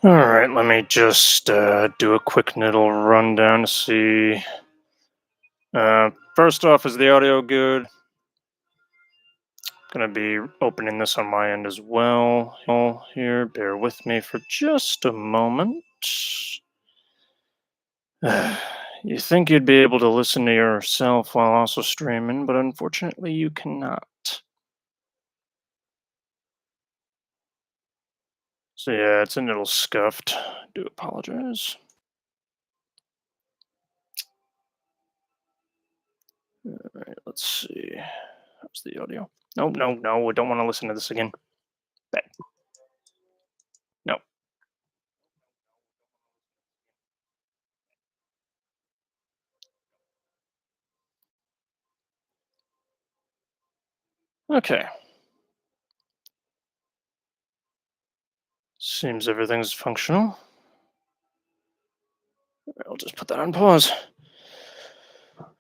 Alright, let me just do a quick little rundown to see. First off, is the audio good? Gonna be opening this on my end as well. Here, bear with me for just a moment. You think you'd be able to listen to yourself while also streaming, but unfortunately you cannot. So yeah, it's a little scuffed. Do apologize. Alright, let's see. How's the audio? No, no, no, I don't want to listen to this again. Bad. No. Okay. Seems everything's functional. I'll just put that on pause.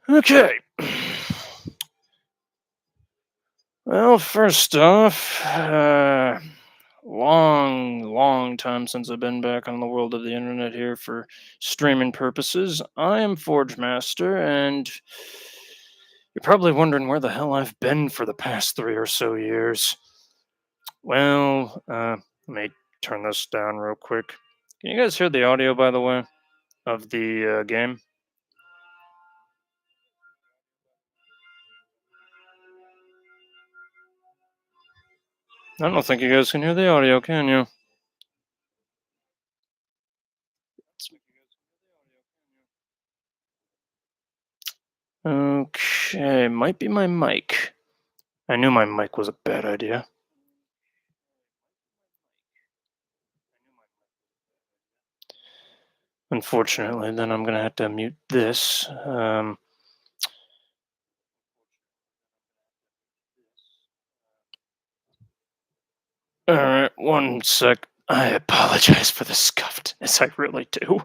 Okay. Well, first off, long time since I've been back on the world of the internet here for streaming purposes. I am Forge Master, and you're probably wondering where the hell I've been for the past 3 or so years. Well, let me turn this down real quick. Can you guys hear the audio, by the way, of the game? I don't think you guys can hear the audio, can you? Okay, might be my mic. I knew my mic was a bad idea. Unfortunately, then I'm gonna have to mute this. All right, one sec. I apologize for the scuffedness. I really do.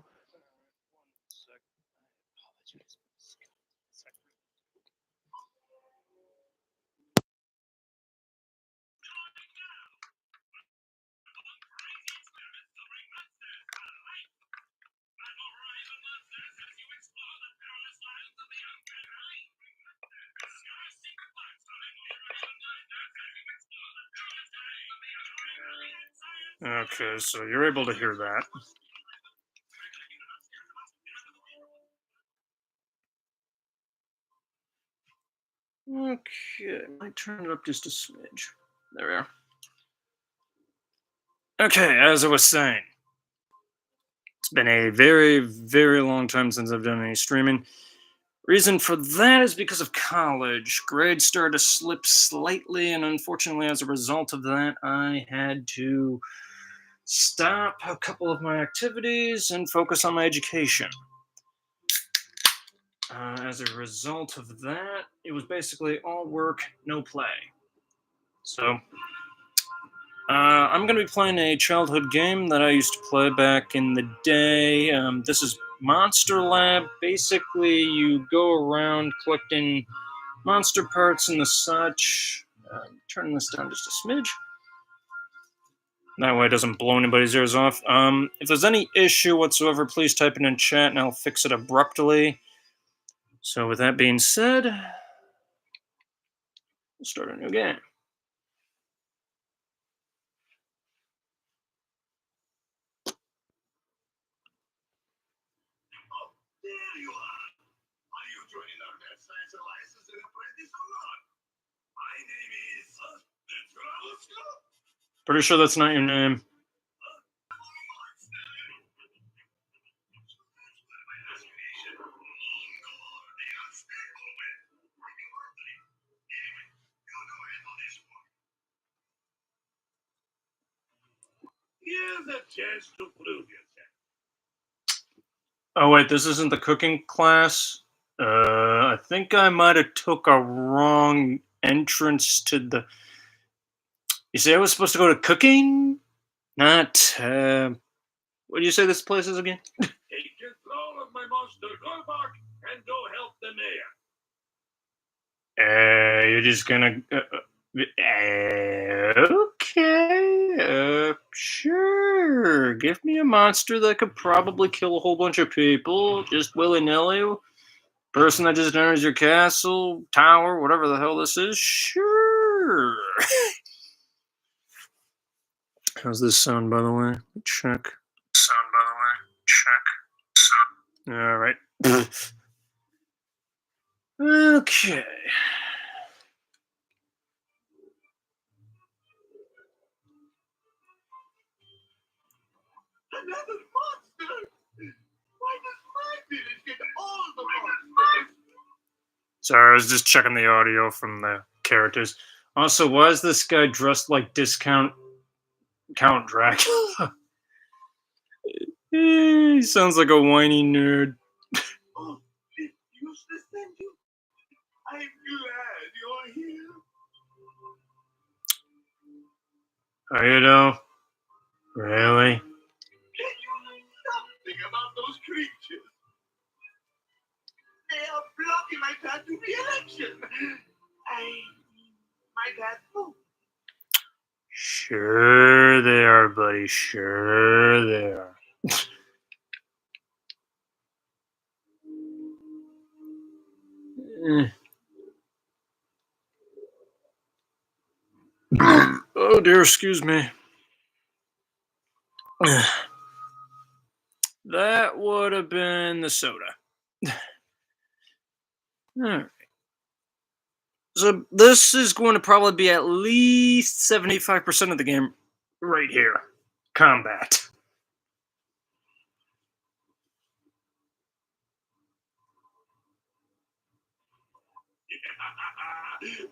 Okay, so you're able to hear that. Okay, I might turn it up just a smidge. There we are. Okay, as I was saying, it's been a very long time since I've done any streaming. Reason for that is because of college. Grades started to slip slightly, and unfortunately, as a result of that, I had to stop a couple of my activities and focus on my education. As a result of that, it was basically all work, no play. So, I'm going to be playing a childhood game that I used to play back in the day. This is Monster Lab. Basically, you go around collecting monster parts and the such. Turn this down just a smidge. That way it doesn't blow anybody's ears off. If there's any issue whatsoever, please type it in chat and I'll fix it abruptly. So with that being said, we'll start a new game. Pretty sure that's not your name. Here's a chance to prove yourself. Oh wait, this isn't the cooking class. I think I might have took a wrong entrance to the. You say I was supposed to go to cooking, not. What do you say this place is again? Take control of my monster, Gorbach, and go help the mayor. You're just gonna. Okay. Sure. Give me a monster that could probably kill a whole bunch of people just willy-nilly. Person that just enters your castle, tower, whatever the hell this is. Sure. How's this sound, by the way? Check. Sound, by the way. Check. Sound. All right. Okay. Another monster! Why does my village get all the monsters? Sorry, I was just checking the audio from the characters. Also, why is this guy dressed like discount Count Dracula? He sounds like a whiny nerd. Oh, it's useless then you. I'm glad you're here. How you know? Really? Can you do something about those creatures? They are blocking my path to re-election. My path too. Sure they are, buddy. Sure they are. Oh dear, excuse me. That would have been the soda. Alright. So this is going to probably be at least 75% of the game right here. Combat.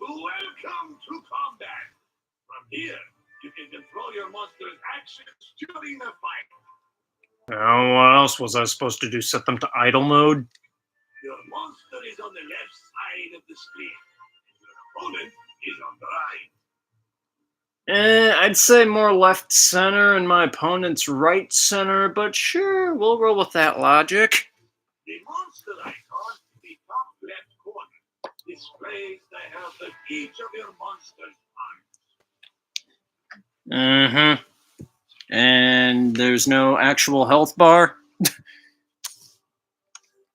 Welcome to combat. From here, you can control your monster's actions during the fight. Oh, what else was I supposed to do? Set them to idle mode? Your monster is on the left side of the screen. Your opponent is on the right. I'd say more left center and my opponent's right center, but sure, we'll roll with that logic. The monster icon in the top left corner displays the health of each of your monster's arms. And there's no actual health bar.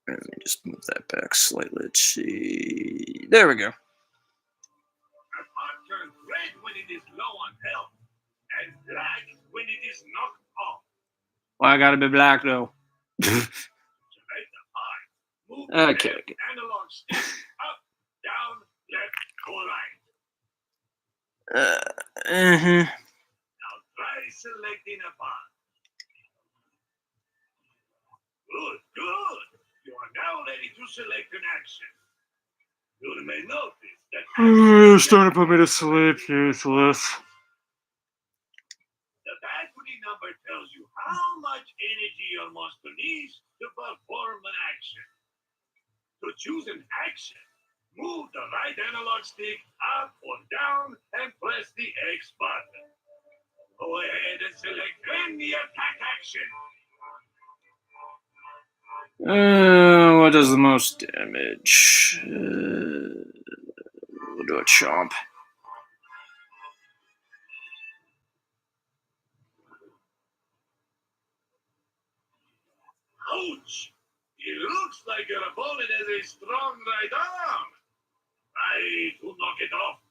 Let me just move that back slightly. Let's see. There we go. A part turns red when it is low on health, and black when it is knocked off. Why I gotta be black though? Select the part. Move Okay. the analog stick up, down, left, or right. Now try selecting a part. Good. You are now ready to select an action. You may notice that Starting to put me to sleep, useless. the battery number tells you how much energy your monster needs to perform an action. To choose an action, move the right analog stick up or down and press the X button. Go ahead and select any attack action. What does the most damage? We'll do a chomp. Ouch! It looks like your opponent has a strong right arm. Try to knock it off.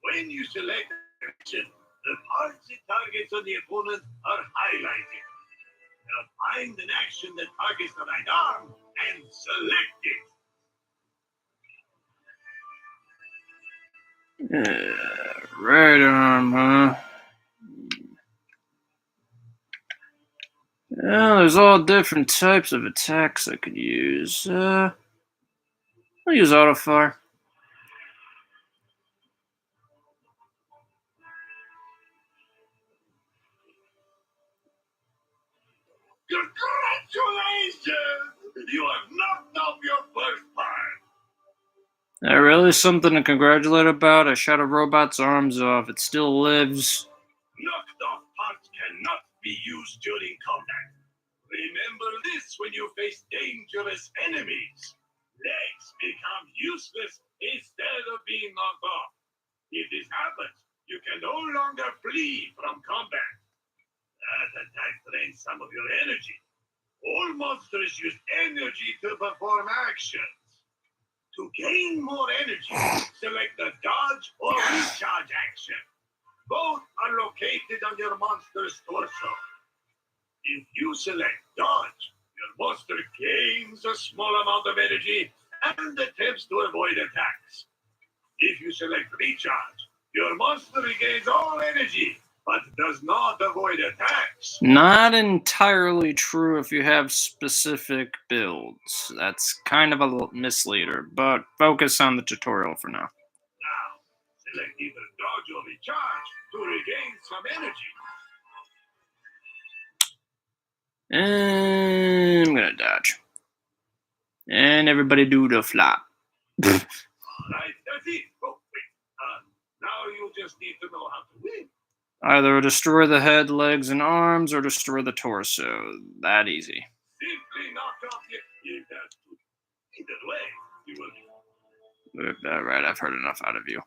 When you select action, the parts it targets on the opponent are highlighted. Now find an action that targets the right arm and select it. Right arm, huh? Well, there's all different types of attacks I could use. I'll use auto fire. Congratulations! You have knocked off your first part. That really something to congratulate about? I shot a robot's arms off. It still lives. Knocked off parts cannot be used during combat. Remember this when you face dangerous enemies. Legs become useless instead of being knocked off. If this happens, you can no longer flee from combat. That attack drains some of your energy. All monsters use energy to perform actions. To gain more energy, select the dodge or recharge action. Both are located on your monster's torso. If you select dodge, your monster gains a small amount of energy and attempts to avoid attacks. If you select recharge, your monster regains all energy but does not avoid attacks. Not entirely true if you have specific builds. That's kind of a misleader, but focus on the tutorial for now. Now, select either dodge or recharge to regain some energy. And I'm gonna dodge. And everybody do the flop. Alright, that's it. Oh, wait. Now you just need to know how to win. Either destroy the head, legs, and arms, or destroy the torso. That easy. Simply knock off your either way, you will. Alright, I've heard enough out of you.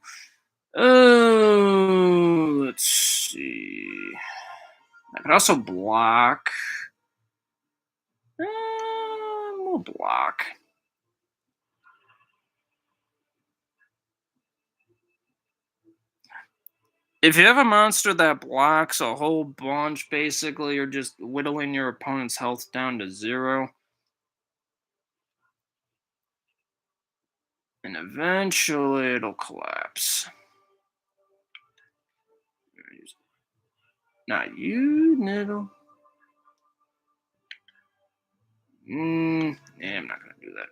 Oh, let's see. I could also block. We'll block. If you have a monster that blocks a whole bunch, basically, you're just whittling your opponent's health down to 0. And eventually it'll collapse. Not you, Niddle. Yeah, I'm not going to do that.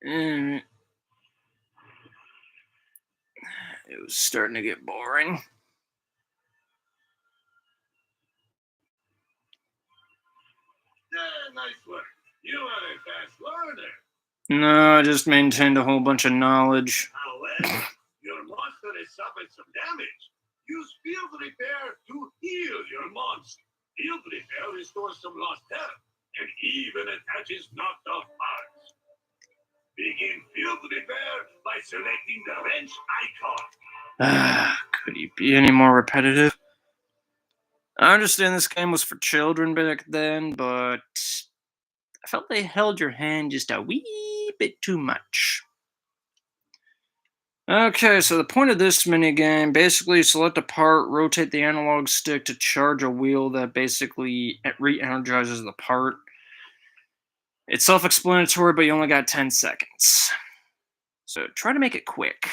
And it was starting to get boring. Yeah, nice work. You are a fast learner. No, I just maintained a whole bunch of knowledge. However, your monster has suffered some damage. Use field repair to heal your monster. Field repair restores some lost health and even attaches knocked off parts. Begin field repair by selecting the wrench icon. Could he be any more repetitive? I understand this game was for children back then, but I felt they held your hand just a wee bit too much. Okay, so the point of this minigame, basically you select a part, rotate the analog stick to charge a wheel that basically re-energizes the part. It's self-explanatory, but you only got 10 seconds. So try to make it quick.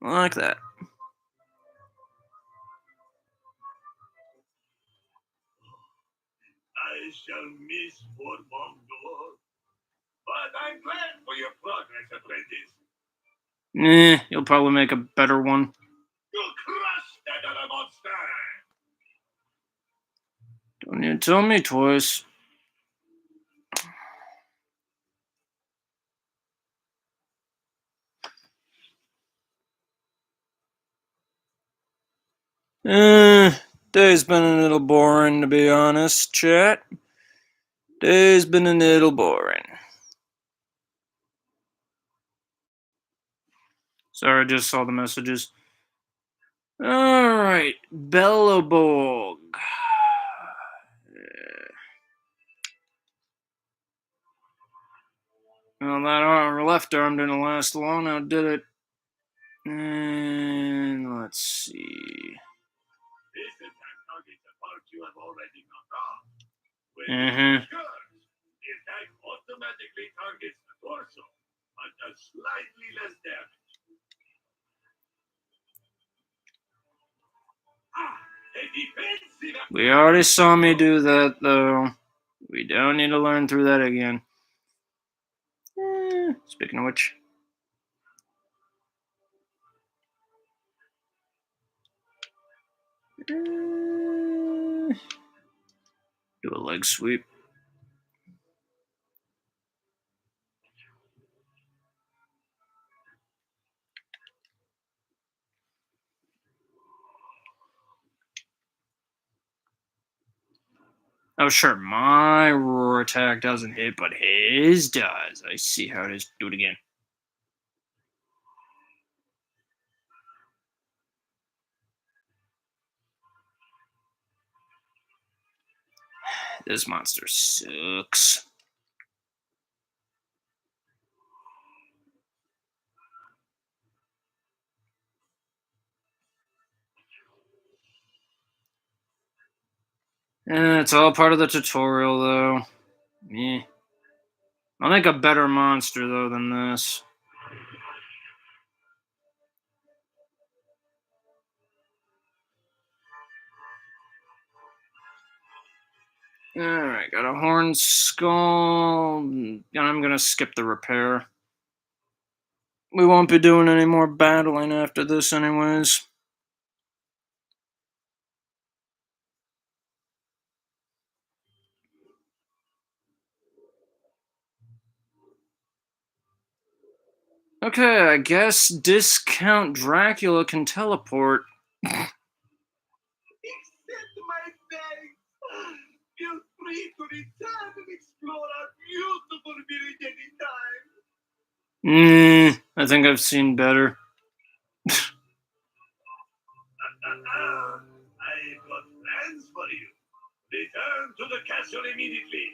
Like that. I shall miss Fort Mongol, but I'm glad for your progress, apprentice. You'll probably make a better one. You'll crush that other monster! Don't need to tell me twice. Day's been a little boring, to be honest, chat. Day's been a little boring. Sorry, I just saw the messages. Alright, Bellaborg. Well, that left arm didn't last long, now did it? And let's see. This attack targets a part you have already knocked off. When Mhm. it occurs, the attack automatically targets the torso, but does slightly less damage. A defensive. We already saw me do that, though. We don't need to learn through that again. Speaking of which. Do a leg sweep. Oh, sure, my roar attack doesn't hit, but his does. I see how it is. Do it again. This monster sucks. It's all part of the tutorial, though. Meh. I'll make a better monster, though, than this. Alright, got a horn skull. I'm gonna skip the repair. We won't be doing any more battling after this, anyways. Okay, I guess Discount Dracula can teleport. Accept my thanks. Feel free to return and explore our beautiful village anytime. I think I've seen better. I've got plans for you. Return to the castle immediately.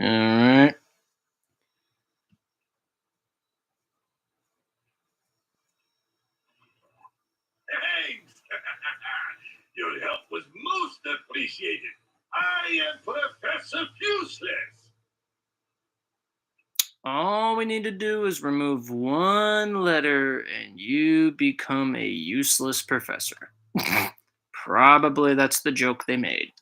Alright. Thanks. Your help was most appreciated. I am Professor Useless. All we need to do is remove one letter and you become a useless professor. Probably that's the joke they made.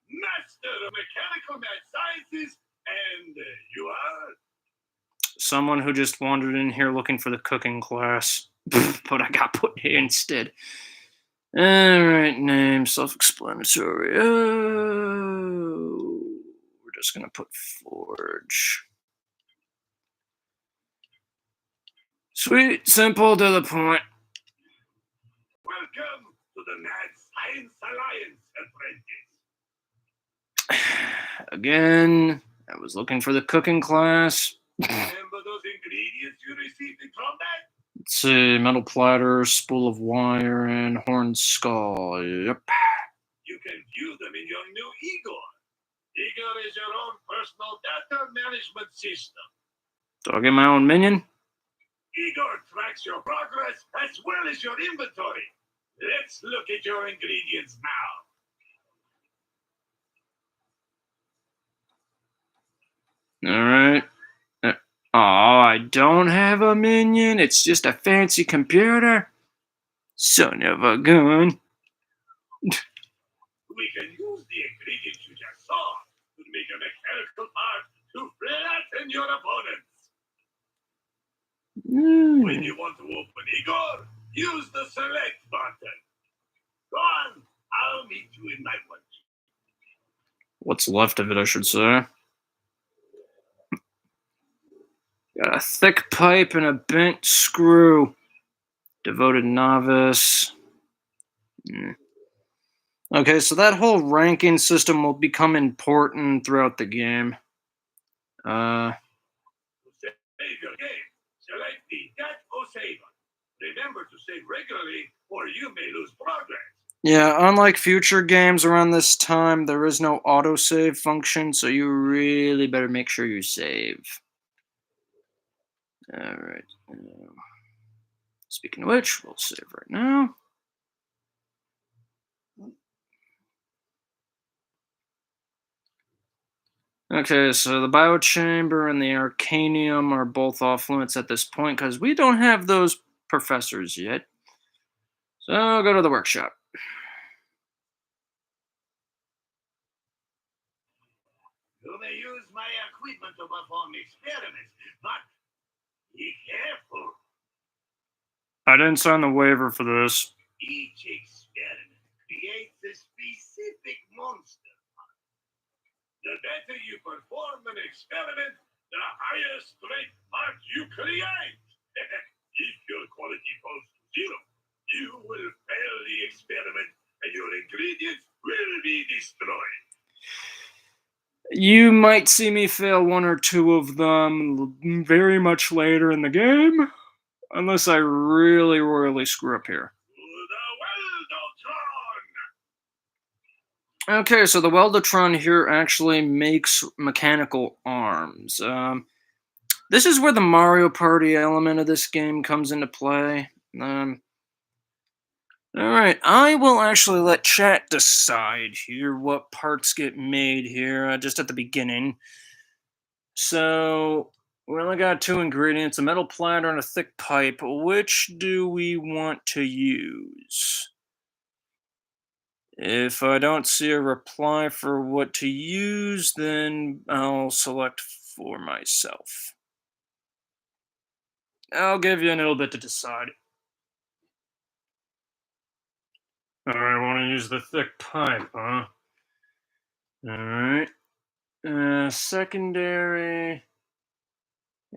Master of Mechanical Mad Sciences, and you are? Someone who just wandered in here looking for the cooking class. But I got put here instead. Alright, name, self-explanatory. Oh, we're just gonna put Forge. Sweet, simple, to the point. Welcome to the Mad Science Alliance, apprentice. Again, I was looking for the cooking class. Remember those ingredients you received in combat? Let's see, metal platter, spool of wire, and horn skull. Yep. You can view them in your new Igor. Igor is your own personal data management system. Do I get my own minion? Igor tracks your progress as well as your inventory. Let's look at your ingredients now. Alright. Oh, I don't have a minion. It's just a fancy computer. Son of a gun. We can use the ingredients you just saw to make a mechanical part to flatten your opponents. When you want to open Igor, use the select button. Go on, I'll meet you in my lunch. What's left of it, I should say. Got a thick pipe and a bent screw. Devoted novice. Okay, so that whole ranking system will become important throughout the game. To save your game, select the Get or Save button. Remember to save regularly or you may lose progress. Yeah, unlike future games around this time, there is no autosave function, so you really better make sure you save. Alright. Speaking of which, we'll save right now. Okay, so the biochamber and the arcanium are both off limits at this point because we don't have those professors yet. So I'll go to the workshop. You may use my equipment to perform experiments, but be careful. I didn't sign the waiver for this. Each experiment creates a specific monster. The better you perform an experiment, the higher strength part you create. If your quality falls to zero, you will fail the experiment and your ingredients will You might see me fail one or two of them very much later in the game, unless I really royally screw up here. To the Weldotron! Okay, so the Weldatron here actually makes mechanical arms. This is where the Mario Party element of this game comes into play. Alright, I will actually let chat decide here what parts get made here, just at the beginning. So, we only got two ingredients, a metal platter and a thick pipe. Which do we want to use? If I don't see a reply for what to use, then I'll select for myself. I'll give you a little bit to decide. Alright, I want to use the thick pipe, huh? Alright. Secondary.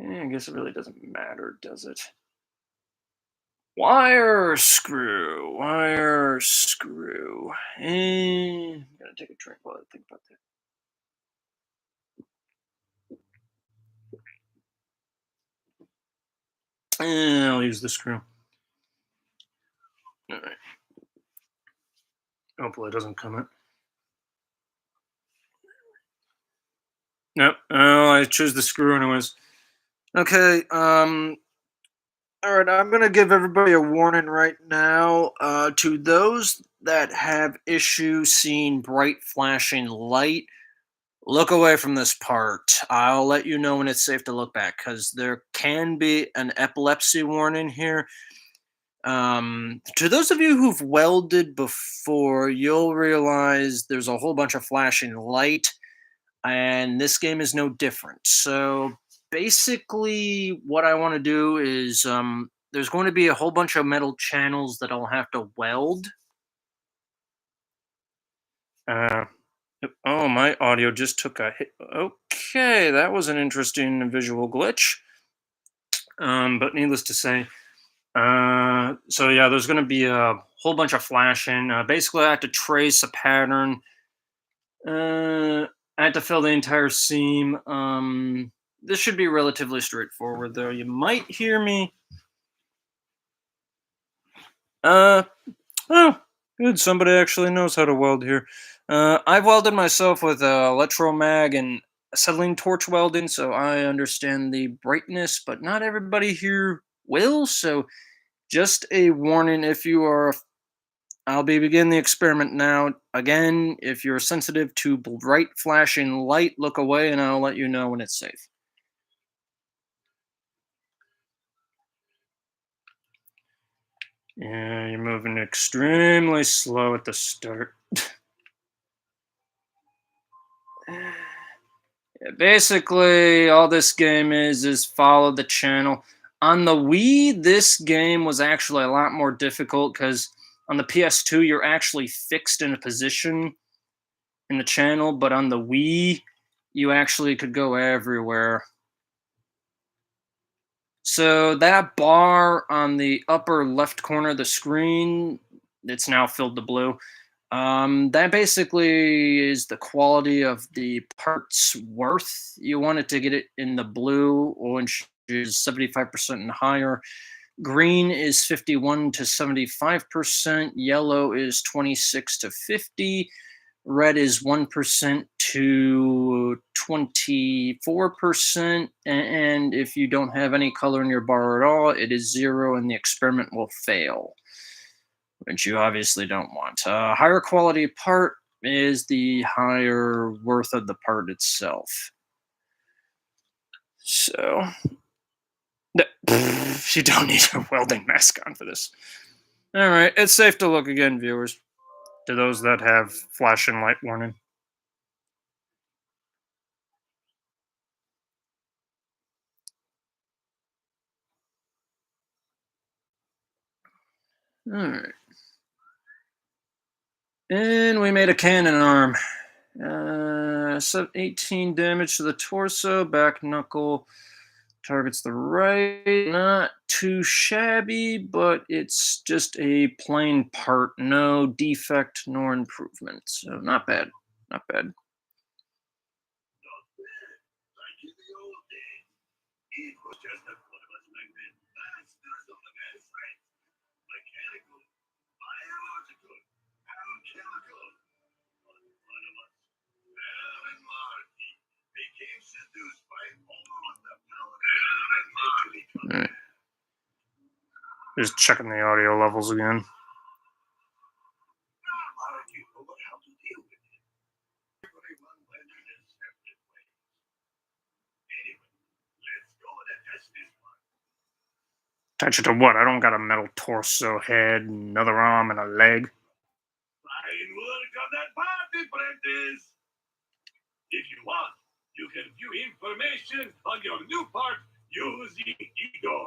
I guess it really doesn't matter, does it? Wire screw. Wire screw. Gotta take a drink while I think about that. I'll use the screw. Alright. Hopefully it doesn't come in. Nope. Oh, I choose the screw anyways. Okay, alright, I'm gonna give everybody a warning right now. To those that have issues seeing bright flashing light, look away from this part. I'll let you know when it's safe to look back, because there can be an epilepsy warning here. To those of you who've welded before, you'll realize there's a whole bunch of flashing light, and this game is no different. So basically, what I want to do is there's going to be a whole bunch of metal channels that I'll have to weld. Oh, my audio just took a hit. Okay, that was an interesting visual glitch. But needless to say, so yeah, there's going to be a whole bunch of flashing. Basically, I have to trace a pattern. I have to fill the entire seam. This should be relatively straightforward, though. You might hear me. Oh, good. Somebody actually knows how to weld here. I've welded myself with electromag and acetylene torch welding, so I understand the brightness, but not everybody here will. So, just a warning if you are. I'll be beginning the experiment now. Again, if you're sensitive to bright flashing light, look away, and I'll let you know when it's safe. Yeah, you're moving extremely slow at the start. Basically, all this game is follow the channel. On the Wii, this game was actually a lot more difficult because on the PS2, you're actually fixed in a position in the channel, but on the Wii, you actually could go everywhere. So that bar on the upper left corner of the screen, it's now filled to blue. That basically is the quality of the part's worth. You want it to get it in the blue, which is 75% and higher. Green is 51 to 75%. Yellow is 26 to 50. Red is 1% to 24%. And if you don't have any color in your bar at all, it is 0 and the experiment will fail, which you obviously don't want. Higher quality part is the higher worth of the part itself. So, you don't need a welding mask on for this. All right, it's safe to look again, viewers, to those that have flashing light warning. All right. And we made a cannon arm. 18 damage to the torso, back knuckle targets the right. Not too shabby, but it's just a plain part. No defect nor improvement. So not bad. Not bad. I've been masters of the math science, mechanical, biological, alchemical. But one of us, Bell and Marty, became seduced by all of the paladins and literally Alright. Just checking the audio levels again. argue over how to deal with it. Everyone went in their separate ways. Anyway, let's go and test this one. Attach it to what? I don't got a metal torso, head, another arm, and a leg. Fine work on that part, apprentice. If you want, you can view information on your new part using Igor.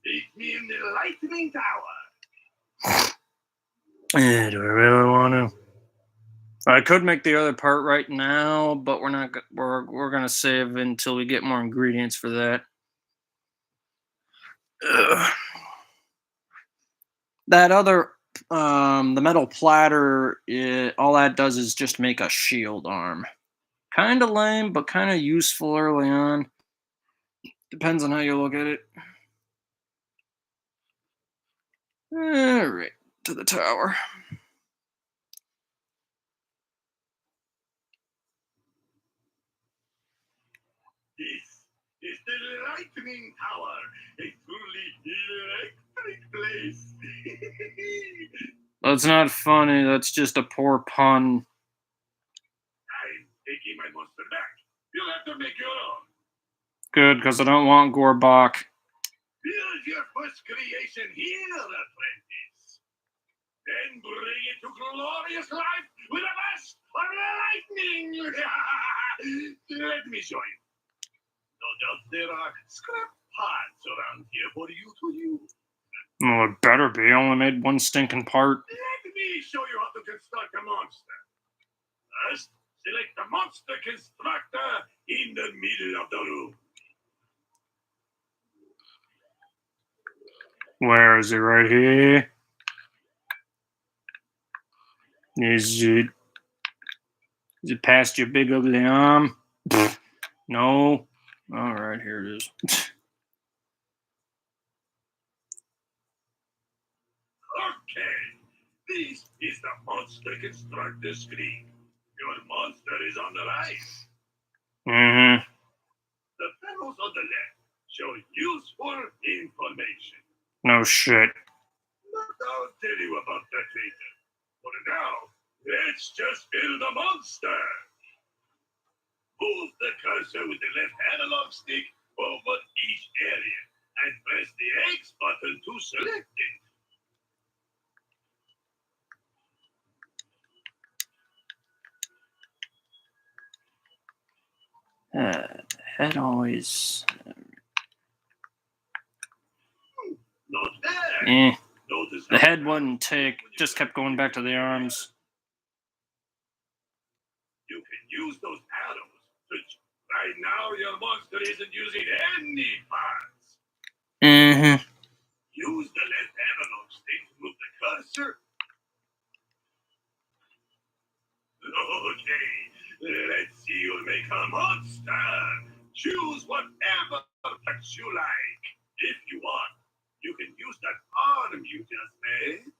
Meet me in the Lightning Tower. Do I really want to? I could make the other part right now, but we're not. We're gonna save until we get more ingredients for that. Ugh. That other, the metal platter, all that does is just make a shield arm. Kind of lame, but kind of useful early on. Depends on how you look at it. All right, to the tower. This is the Lightning Tower, a truly electric place. That's not funny. That's just a poor pun. I'm taking my monster back. You'll have to make your own. Good, because I don't want Gorbach. Build your first creation here, apprentice. Then bring it to glorious life with a burst of lightning. Let me show you. No doubt there are scrap parts around here for you to use. Well, it better be. I only made one stinking part. Let me show you how to construct a monster. First, select the monster constructor in the middle of the room. Where is it? Right here. Is it past your big ugly arm? No. All right, here it is. Okay, this is the monster constructor screen. Your monster is on the right. Mm-hmm. The panels on the left show useful information. No shit. But I'll tell you about that later. For now, let's just build a monster. Move the cursor with the left analog stick over each area and press the X button to select it. Head always. Not bad. Eh. Notice The how head wouldn't take. Just kept going back to the arms. you can use those arrows. Right now, your monster isn't using any parts. Mm-hmm. Use the left analog stick to move the cursor. Okay, let's see you make a monster. Choose whatever parts you like. If you want, you can use that arm you just made.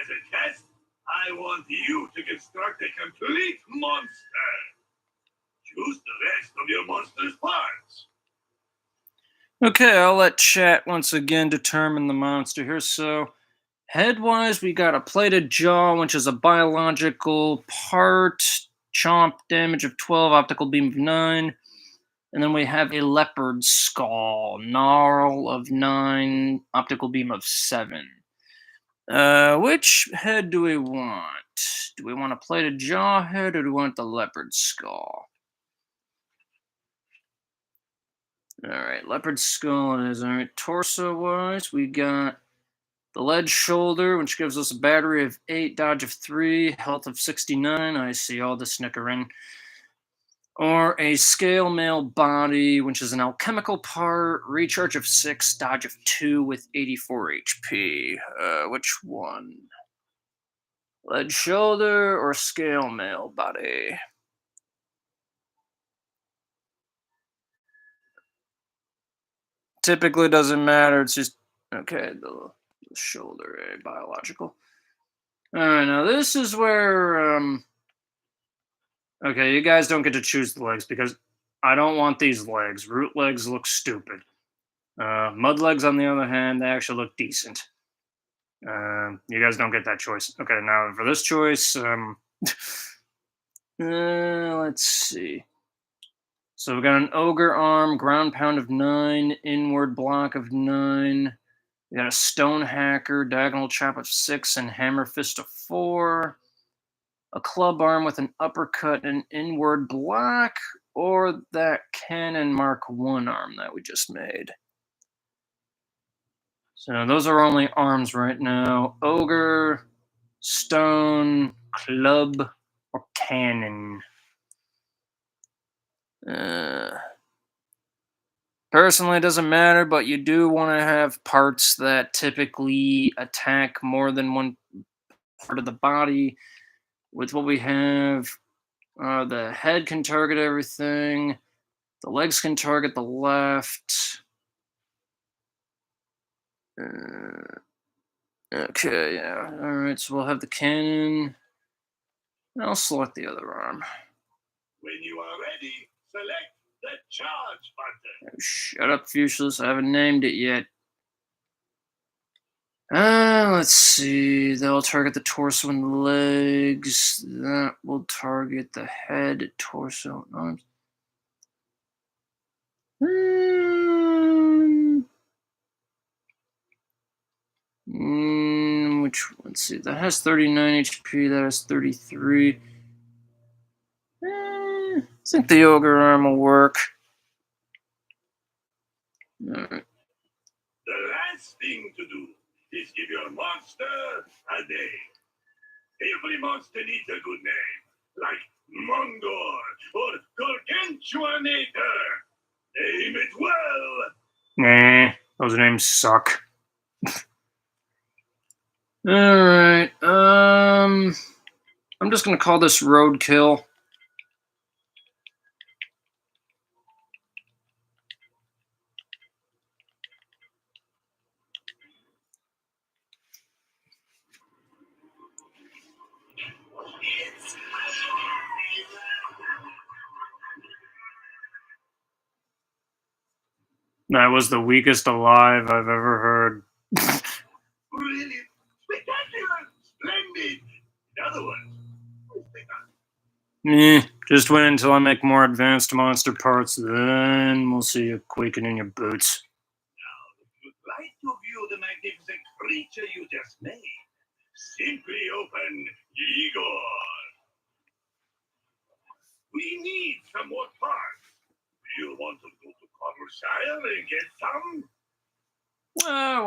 As a test, I want you to construct a complete monster. Choose the rest of your monster's parts. Okay, I'll let chat once again determine the monster here. So, head-wise, we got a plated jaw, which is a biological part. Chomp damage of 12, optical beam of 9. And then we have a leopard skull, gnarl of 9, optical beam of 7. Which head do we want? Do we want a plated jaw head or do we want the leopard skull? Alright, leopard skull is alright. Torso wise, we got the lead shoulder, which gives us a battery of 8, dodge of 3, health of 69. I see all the snickering. Or a scale mail body, which is an alchemical part, recharge of 6, dodge of 2 with 84 HP. Which one? Lead shoulder or scale mail body? typically doesn't matter. It's just okay. The shoulder, biological. All right, now this is where okay, you guys don't get to choose the legs because I don't want these legs. Root legs look stupid. Mud legs, on the other hand, they actually look decent. You guys don't get that choice. Okay, now for this choice, let's see. So we got an ogre arm, ground pound of 9, inward block of 9. We got a stone hacker, diagonal chop of 6, and hammer fist of 4. A club arm with an uppercut and inward block, or that cannon Mark 1 arm that we just made. So those are only arms right now. Ogre, stone, club, or cannon. Personally, it doesn't matter, but you do want to have parts that typically attack more than one part of the body. With what we have, the head can target everything. The legs can target the left. Okay, yeah. Alright, so we'll have the cannon. I'll select the other arm. When you are ready, select the charge button. Oh, shut up, Fuseless. I haven't named it yet. Let's see. That'll target the torso and legs. That will target the head, torso, and arms. Which one? Let's see. That has 39 HP. That has 33. I think the ogre arm will work. Alright. The last thing to do is give your monster a name. Every monster needs a good name, like Mongor or Gargantuanator. Name it well. Nah, those names suck. Alright, I'm just gonna call this Roadkill. That was the weakest alive I've ever heard. Brilliant, spectacular, splendid. In other words, Just wait until I make more advanced monster parts, then we'll see you quaking in your boots. now, if you'd like to view the magnificent creature you just made, simply open Igor. We need some more parts. Do you want to go to Covershire and get some?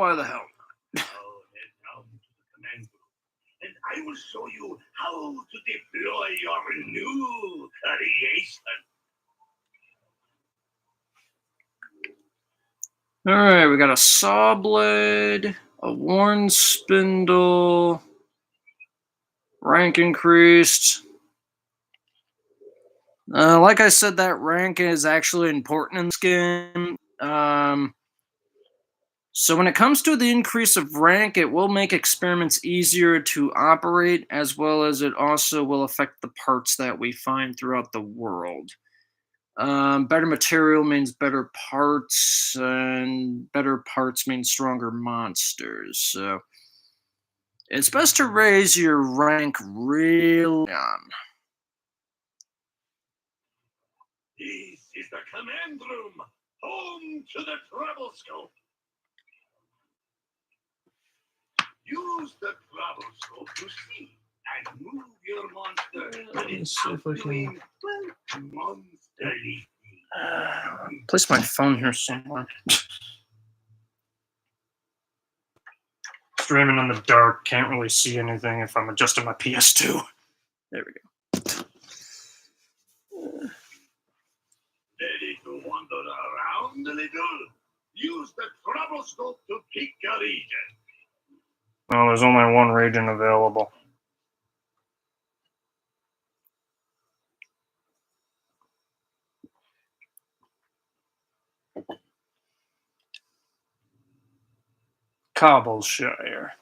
Why the hell? Now head down to the command room, and I will show you how to deploy your new creation. Alright, we got a saw blade, a worn spindle, rank increased. Like I said, that rank is actually important in this game. So when it comes to the increase of rank, it will make experiments easier to operate, as well as it also will affect the parts that we find throughout the world. Better material means better parts, and better parts mean stronger monsters. So it's best to raise your rank really on. This is the command room, home to the troublescope. Use the troublescope to see and move your monster. Let's see if I can monsterly. place my phone here somewhere. Streaming in the dark, can't really see anything if I'm adjusting my PS2. There we go. Ready to wander around a little? Use the troublescope to pick a region. Well, there's only one region available. Cobbleshire.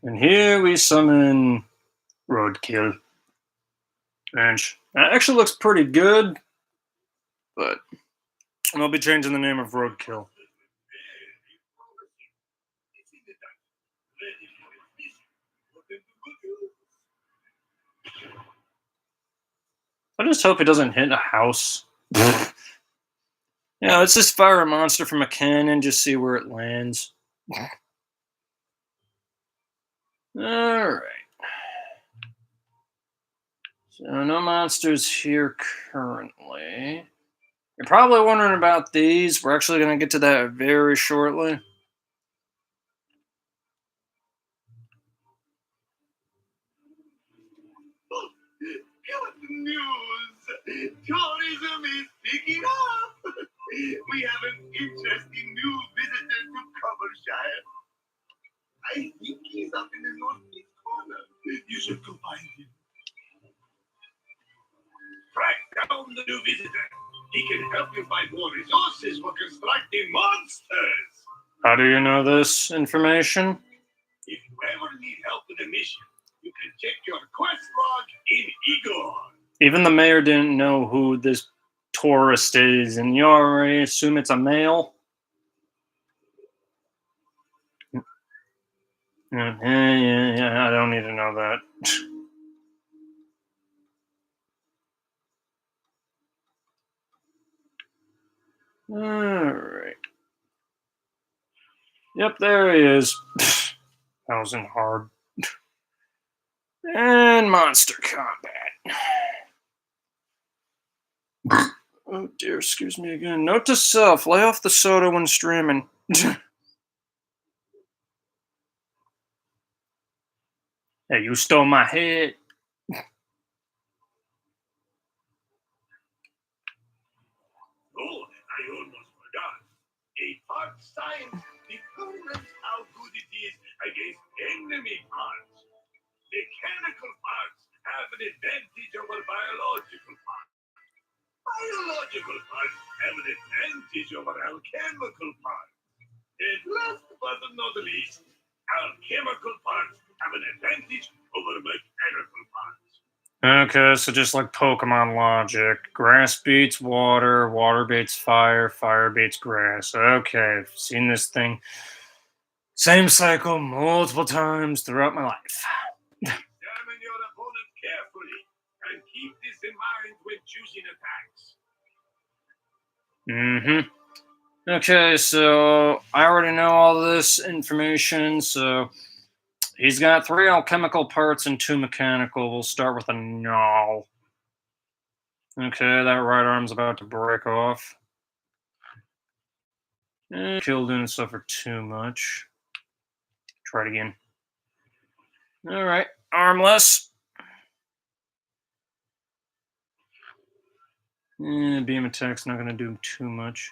And here we summon Roadkill. And that actually looks pretty good, but I'll be changing the name of Roadkill. I just hope it doesn't hit a house. Yeah, let's just fire a monster from a cannon, just see where it lands. Alright. So, no monsters here currently. You're probably wondering about these. We're actually going to get to that very shortly. Good news! Tourism is picking up! We have an interesting new visitor to Cobbleshire. I think he's up in the northeast corner. You should go find him. Track down the new visitor. He can help you find more resources for constructing monsters. How do you know this information? If you ever need help with a mission, you can check your quest log in Igor. Even the mayor didn't know who this tourist is, and you already assume it's a male? Yeah, I don't need to know that. Alright. Yep, there he is. That wasn't hard. And monster combat. Oh dear, excuse me again. Note to self, lay off the soda when streaming. Hey, you stole my head. Oh, I almost forgot. A part science determines how good it is against enemy parts. Mechanical parts have an advantage over biological parts. Biological parts have an advantage over alchemical parts. And last but not least, alchemical parts have an advantage over mechanical parts. Okay, so just like Pokemon logic, grass beats water, water beats fire, fire beats grass. Okay, I've seen this thing. Same cycle multiple times throughout my life. Examine your opponent carefully and keep this in mind when choosing attacks. Okay, so I already know all this information, so he's got 3 alchemical parts and 2 mechanical. We'll start with a null. Okay, that right arm's about to break off. Kill didn't suffer too much. Try it again. Alright, armless. Beam attack's not going to do too much.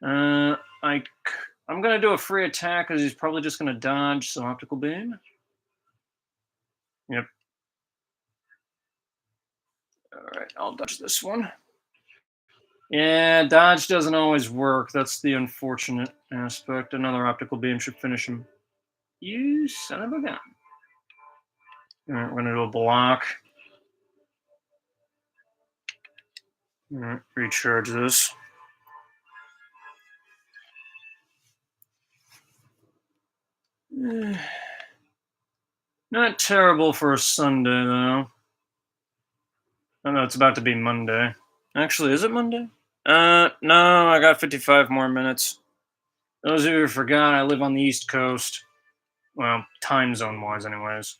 I'm going to do a free attack because he's probably just going to dodge some optical beam. Yep. Alright, I'll dodge this one. Yeah, dodge doesn't always work. That's the unfortunate aspect. Another optical beam should finish him. You son of a gun. Alright, we're going to do a block. Alright, recharge this. Not terrible for a Sunday, though. Oh no, it's about to be Monday. Actually, is it Monday? No, I got 55 more minutes. Those of you who forgot, I live on the East Coast. Well, time zone wise, anyways.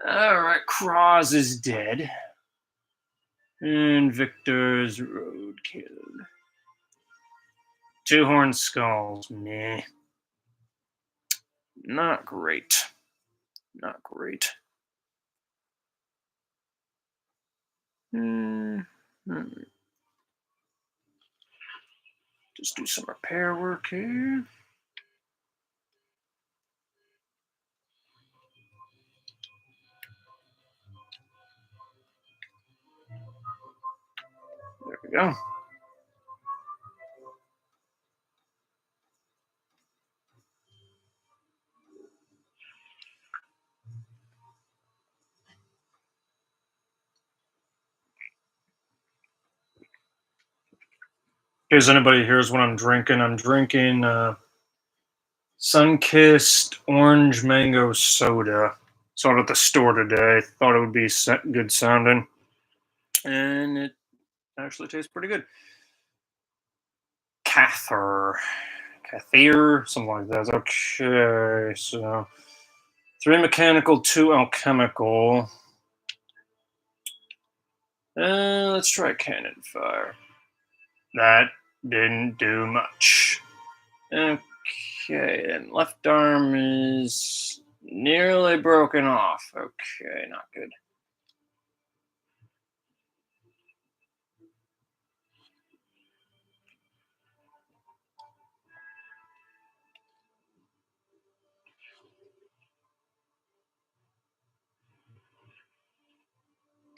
Alright, Cross is dead. And Victor's roadkill. 2 horned skulls. Meh. Not great. Not great. Just do some repair work here. There we go. In case anybody hears what I'm drinking Sunkissed orange mango soda. Saw it at the store today. Thought it would be good sounding, and it actually tastes pretty good. Cather, something like that. Okay, so 3 mechanical, 2 alchemical. Let's try cannon fire. That didn't do much. Okay, and left arm is nearly broken off. Okay, not good.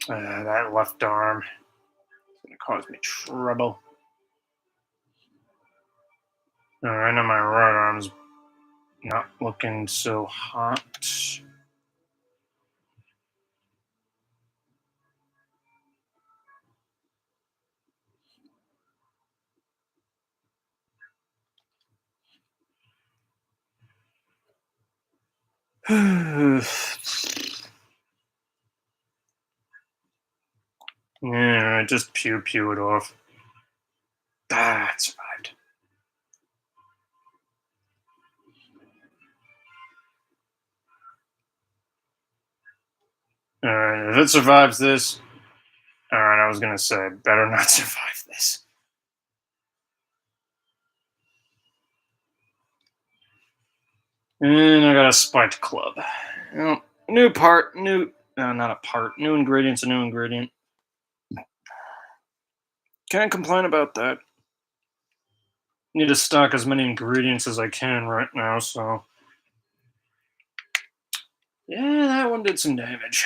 That left arm is going to cause me trouble. I know my right arm's not looking so hot. Yeah, just pew it off. It survived. Alright, if it survives this, alright, I was gonna say, better not survive this. And I got a spiked club. Well, new part, new, no, not a part, new ingredient's a new ingredient. Can't complain about that. Need to stock as many ingredients as I can right now, so. Yeah, that one did some damage.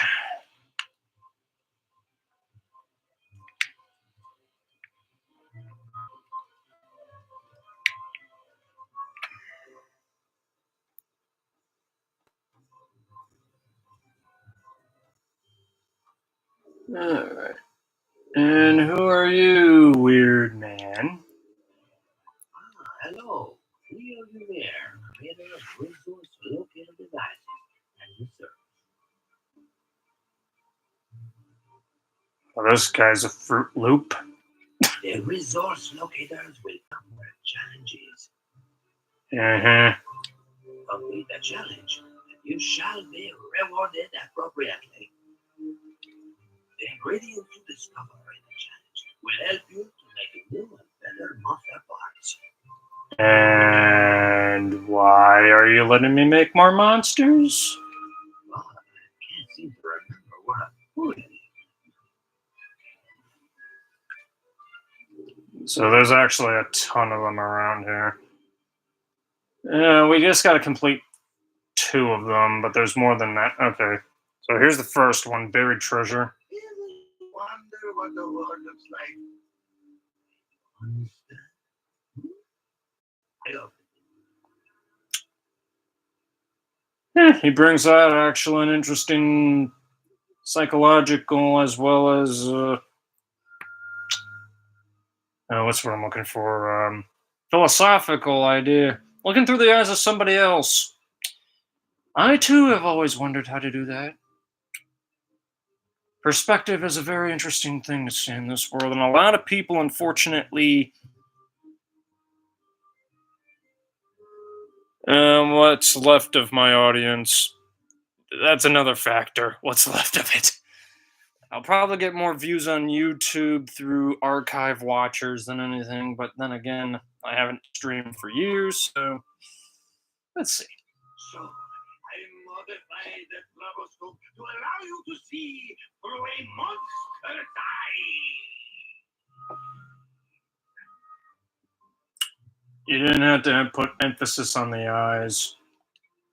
Alright. And who are you, weird man? Hello. We are you there. Creator of resource locator devices and research. Well, this guy's a Fruit Loop. The resource locators will come where challenges. Uh-huh. Complete the challenge, and you shall be rewarded appropriately. The ingredients you discover in the challenge will help you to make new and better monster parts. And why are you letting me make more monsters? Well, I can't seem to remember what I put in it. So there's actually a ton of them around here. Yeah, we just got to complete 2 of them, but there's more than that. Okay, so here's the first one, buried treasure. Really wonder what the world looks like. I love it. He brings out actually an interesting psychological as well as what's what I'm looking for? Philosophical idea. Looking through the eyes of somebody else. I too have always wondered how to do that. Perspective is a very interesting thing to see in this world, and a lot of people, unfortunately, what's left of my audience, that's another factor. What's left of it? I'll probably get more views on YouTube through archive watchers than anything, but then again, I haven't streamed for years, so let's see. So, I modified the stroboscope to allow you to see through a monster's eye. You didn't have to put emphasis on the eyes.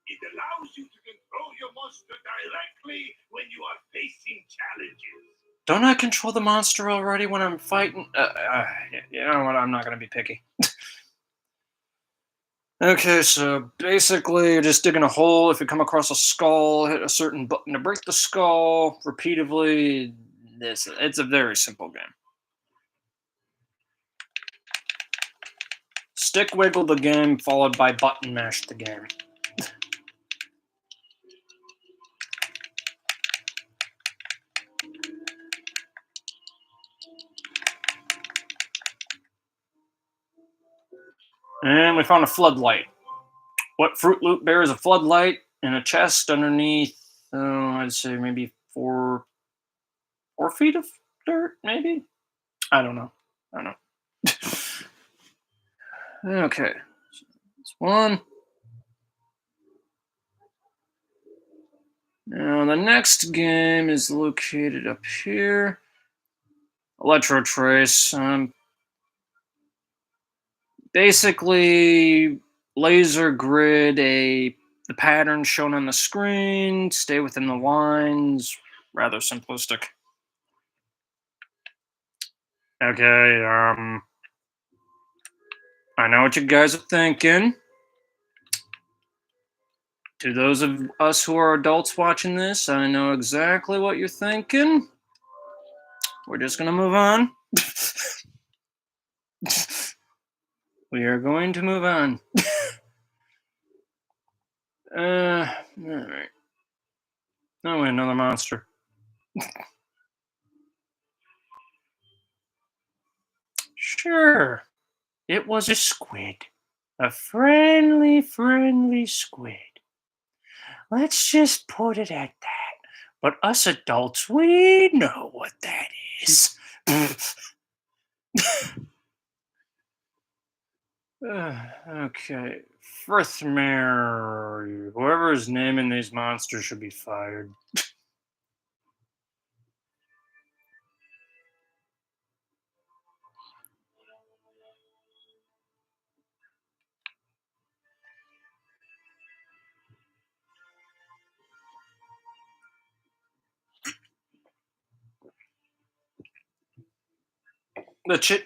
It allows you to control your monster directly when you are facing challenges. Don't I control the monster already when I'm fighting? You know what? I'm not going to be picky. Okay, so basically, you're just digging a hole. If you come across a skull, hit a certain button to break the skull repeatedly. It's a very simple game. Stick wiggle the game, followed by button mash the game. And we found a floodlight. What Fruit Loop bears a floodlight in a chest underneath, I'd say maybe 4 feet of dirt, maybe? I don't know. Okay. So that's one. Now the next game is located up here. Electro Trace. Basically, laser grid the pattern shown on the screen, stay within the lines. Rather simplistic. Okay, I know what you guys are thinking. To those of us who are adults watching this, I know exactly what you're thinking. We're just gonna move on. We are going to move on. Alright. Oh, wait, another monster. Sure. It was a squid. A friendly squid. Let's just put it at that. But us adults, we know what that is. Okay. Frithmare. Whoever is naming these monsters should be fired.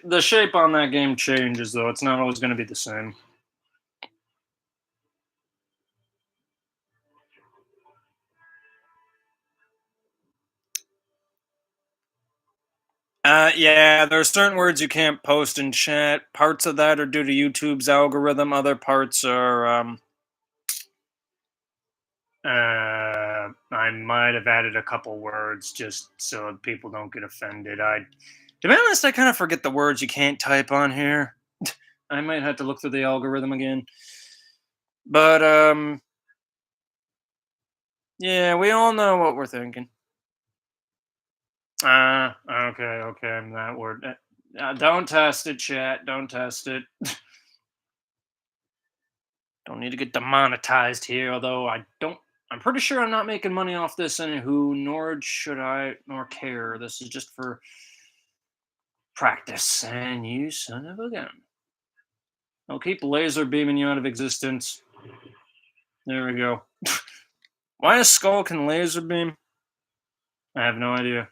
The shape on that game changes, though. It's not always going to be the same. Yeah, there are certain words you can't post in chat. Parts of that are due to YouTube's algorithm. Other parts are, I might have added a couple words just so people don't get offended. To be honest, I kind of forget the words you can't type on here. I might have to look through the algorithm again. But, yeah, we all know what we're thinking. Okay, that word. Don't test it, chat. Don't test it. Don't need to get demonetized here, although I'm pretty sure I'm not making money off this anywho, nor should I, nor care. This is just for practice. And you son of a gun. I'll keep laser beaming you out of existence. There we go. Why a skull can laser beam? I have no idea.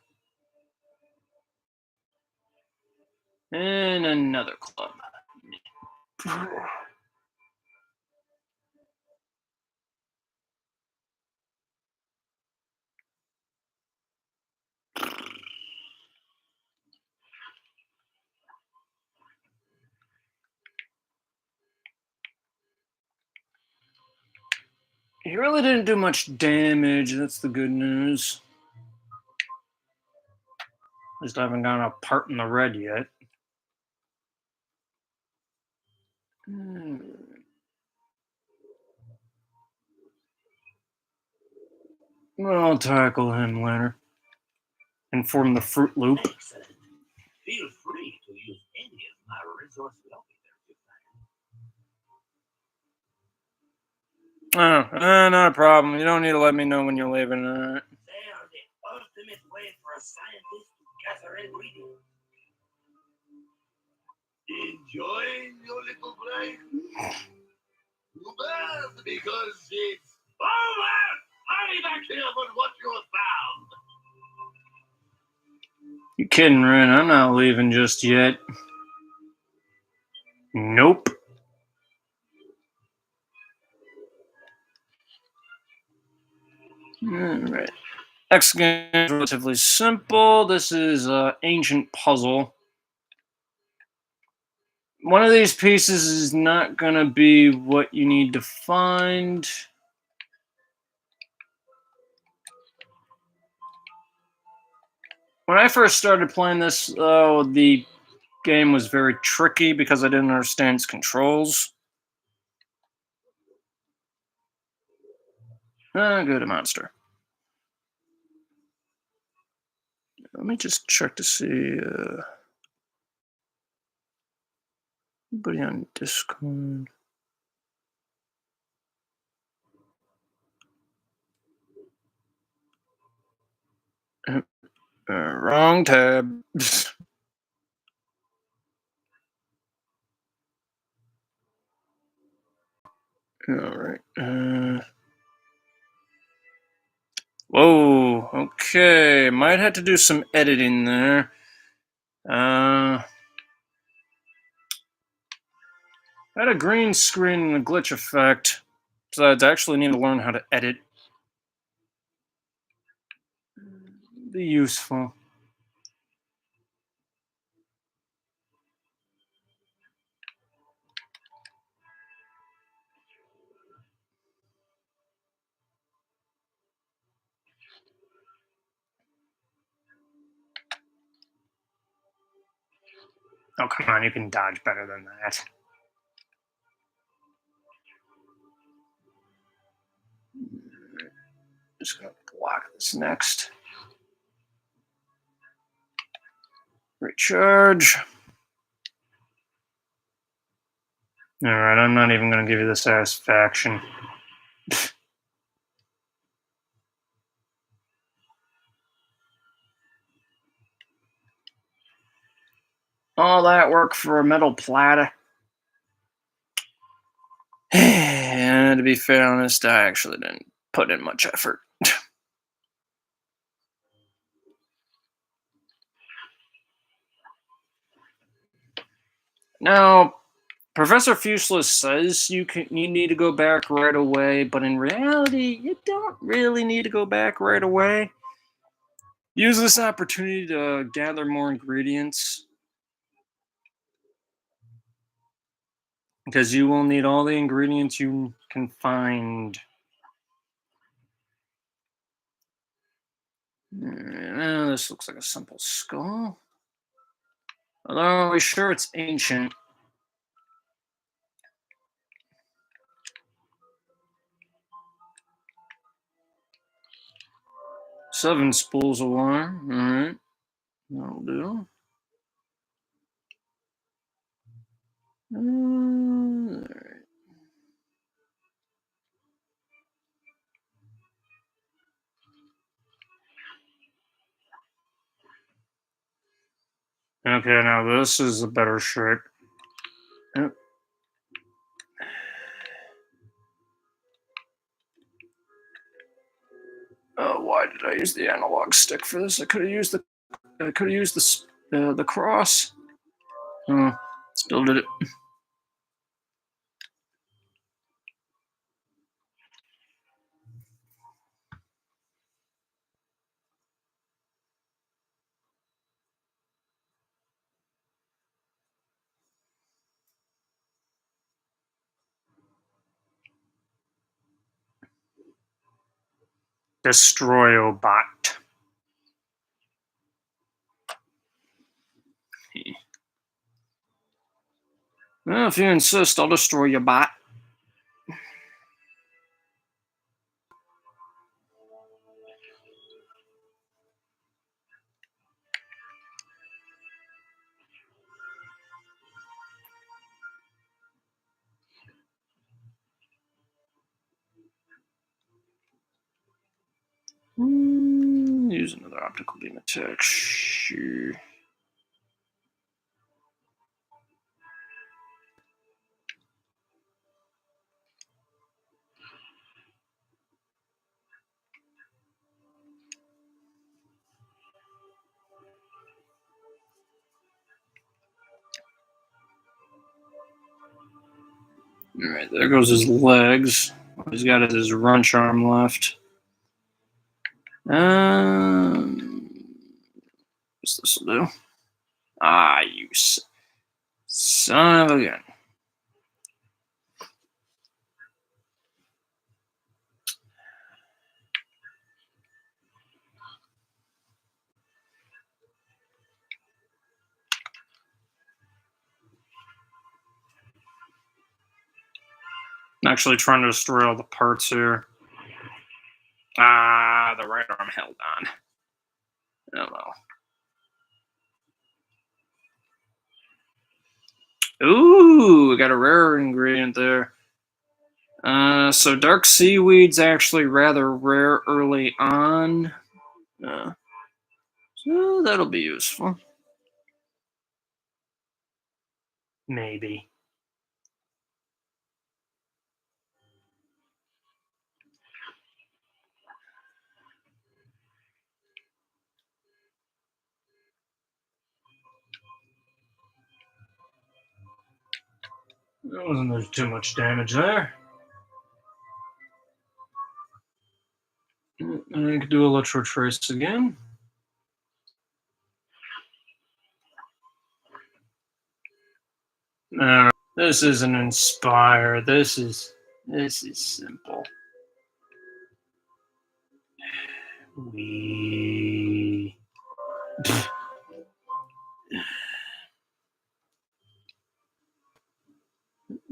And another club. He really didn't do much damage. That's the good news. At least I haven't gotten a part in the red yet. I'll tackle him later. Inform the Fruit Loop. Excellent. Feel free to use any of my resource locator. Not a problem. You don't need to let me know when you're leaving. They are the ultimate way for a scientist to gather ingredients. Enjoying your little break? Too bad, because it's over! Hurry back here with what you have found! You kidding, Ren? I'm not leaving just yet. Nope. Alright. Next game is relatively simple. This is an ancient puzzle. one of these pieces is not going to be what you need to find. When I first started playing this, the game was very tricky because I didn't understand its controls. Good, a monster. Let me just check to see anybody on Discord. Wrong tab. All right. Whoa. Okay. Might have to do some editing there. I had a green screen and a glitch effect. So I'd actually need to learn how to edit. Be useful. Oh, come on. You can dodge better than that. Just going to block this next. Recharge. All right, I'm not even going to give you the satisfaction. All that work for a metal platter. And to be fair honest, I actually didn't put in much effort. Now, Professor Fuseless says you need to go back right away, but in reality, you don't really need to go back right away. Use this opportunity to gather more ingredients, because you will need all the ingredients you can find. This looks like a simple skull. Although, are we sure it's ancient? Seven spools of wire. Alright. That'll do. Alright. Okay, now this is a better shape. Yep. Why did I use the analog stick for this? I could have used the cross. Still did it. Destroyobot. Well, if you insist, I'll destroy your bot. Use another optical beam attack. Sure. Alright, there goes his legs. All he's got is his wrench arm left. What's this will do? Son of a gun. I'm actually trying to destroy all the parts here. Ah, the right arm held on. Oh well. Ooh, we got a rare ingredient there. So dark seaweed's actually rather rare early on. So that'll be useful. Maybe. There wasn't too much damage there. I could do electro trace again. This isn't inspire. This is simple. We.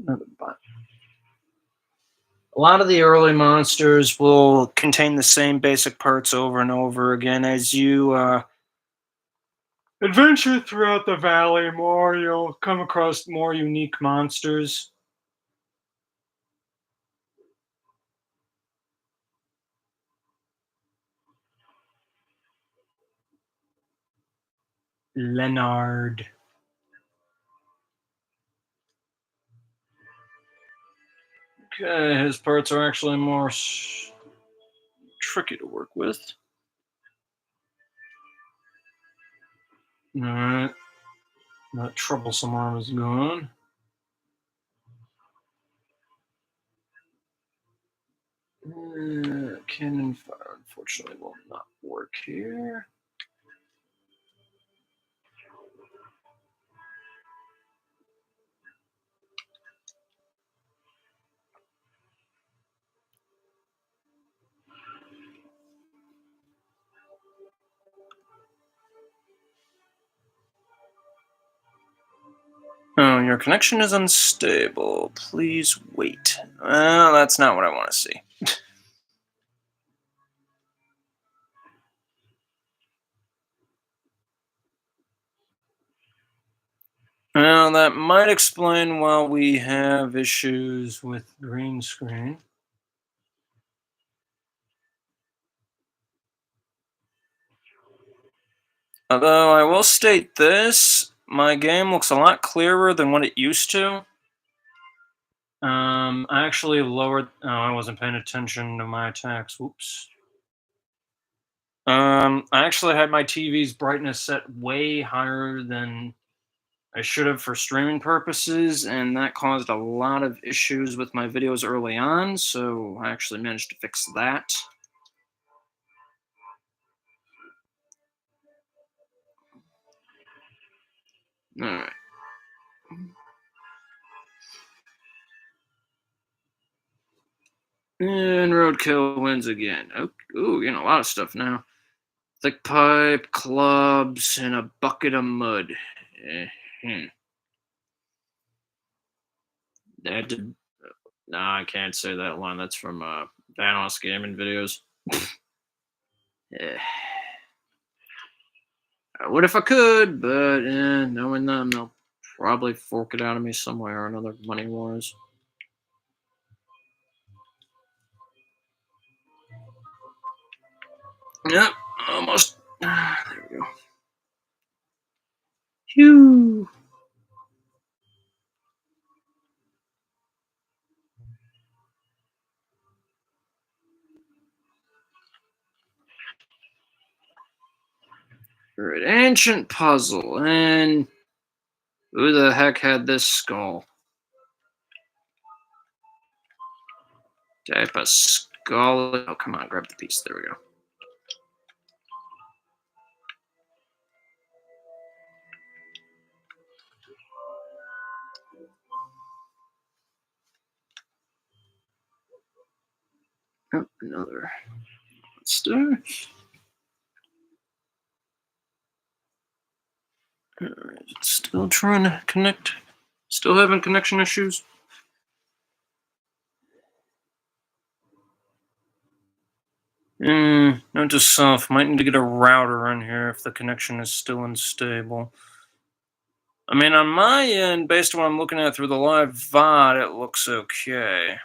Another button. A lot of the early monsters will contain the same basic parts over and over again. As you adventure throughout the valley more, you'll come across more unique monsters. Leonard. Okay, his parts are actually more tricky to work with. Alright. That troublesome arm is gone. Cannon fire, unfortunately, will not work here. Oh, your connection is unstable. Please wait. Well, that's not what I want to see. Well, that might explain why we have issues with green screen. Although I will state this, my game looks a lot clearer than what it used to. I actually lowered. Oh, I wasn't paying attention to my attacks. Whoops. I actually had my TV's brightness set way higher than I should have for streaming purposes, and that caused a lot of issues with my videos early on, so I actually managed to fix that. Alright. And Roadkill wins again. Oh, ooh, getting a lot of stuff now. Thick pipe, clubs, and a bucket of mud. That did. Nah, I can't say that line. That's from Vanos gaming videos. I would if I could, but knowing them, they'll probably fork it out of me somewhere or another money-wise. Yep, almost. There we go. Phew. Alright, ancient puzzle, and who the heck had this skull? Type of skull. Oh, come on, grab the piece. There we go. Oh, another monster. Alright, still trying to connect. Still having connection issues. Note to self, might need to get a router in here if the connection is still unstable. I mean, on my end, based on what I'm looking at through the live VOD, it looks okay.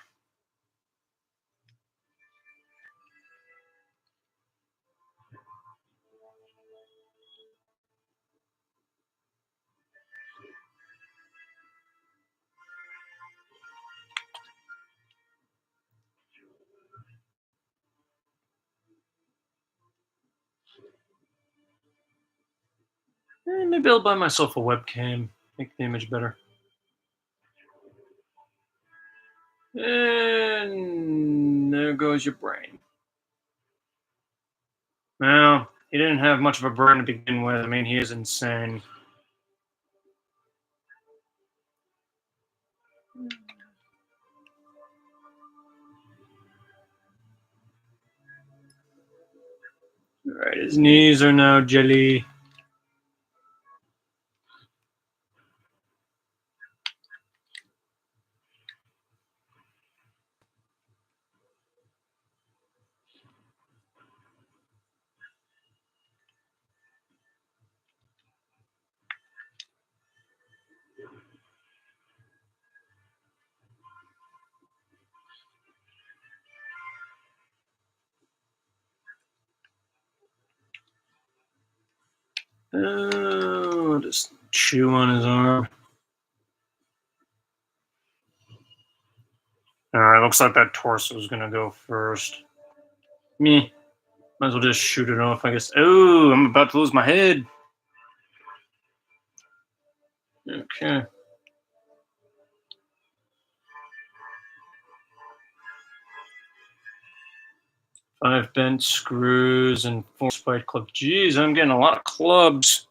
Maybe I'll buy myself a webcam, make the image better. And there goes your brain. Well, he didn't have much of a brain to begin with. I mean, he is insane. Alright, his knees are now jelly. Oh, just chew on his arm. Alright, looks like that torso is gonna go first. Me. Might as well just shoot it off, I guess. Oh, I'm about to lose my head. Okay. 5 bent screws and 4 spike clubs. Jeez, I'm getting a lot of clubs.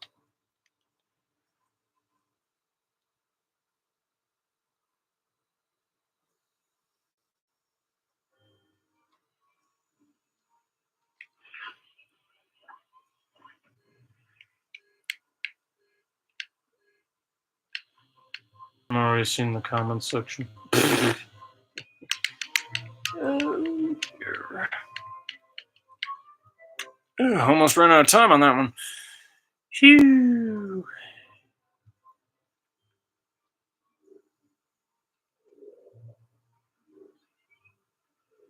I'm already seeing the comment section. Almost ran out of time on that one. Phew.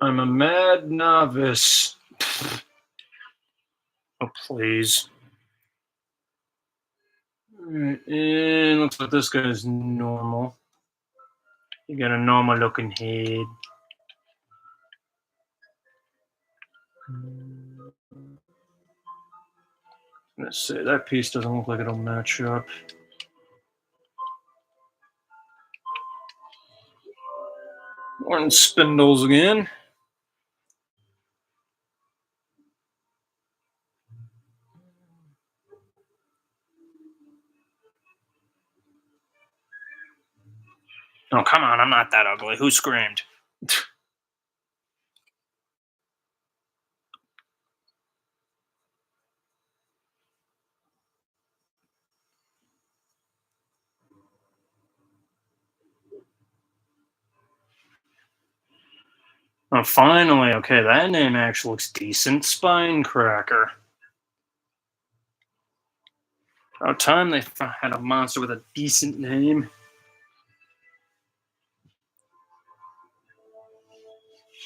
I'm a mad novice. Oh, please. Alright, and looks like this guy's normal. You got a normal looking head. Let's see, that piece doesn't look like it'll match up. Orange spindles again. Oh, come on, I'm not that ugly. Who screamed? Oh, finally. Okay, that name actually looks decent. Spine Cracker. About time they had a monster with a decent name.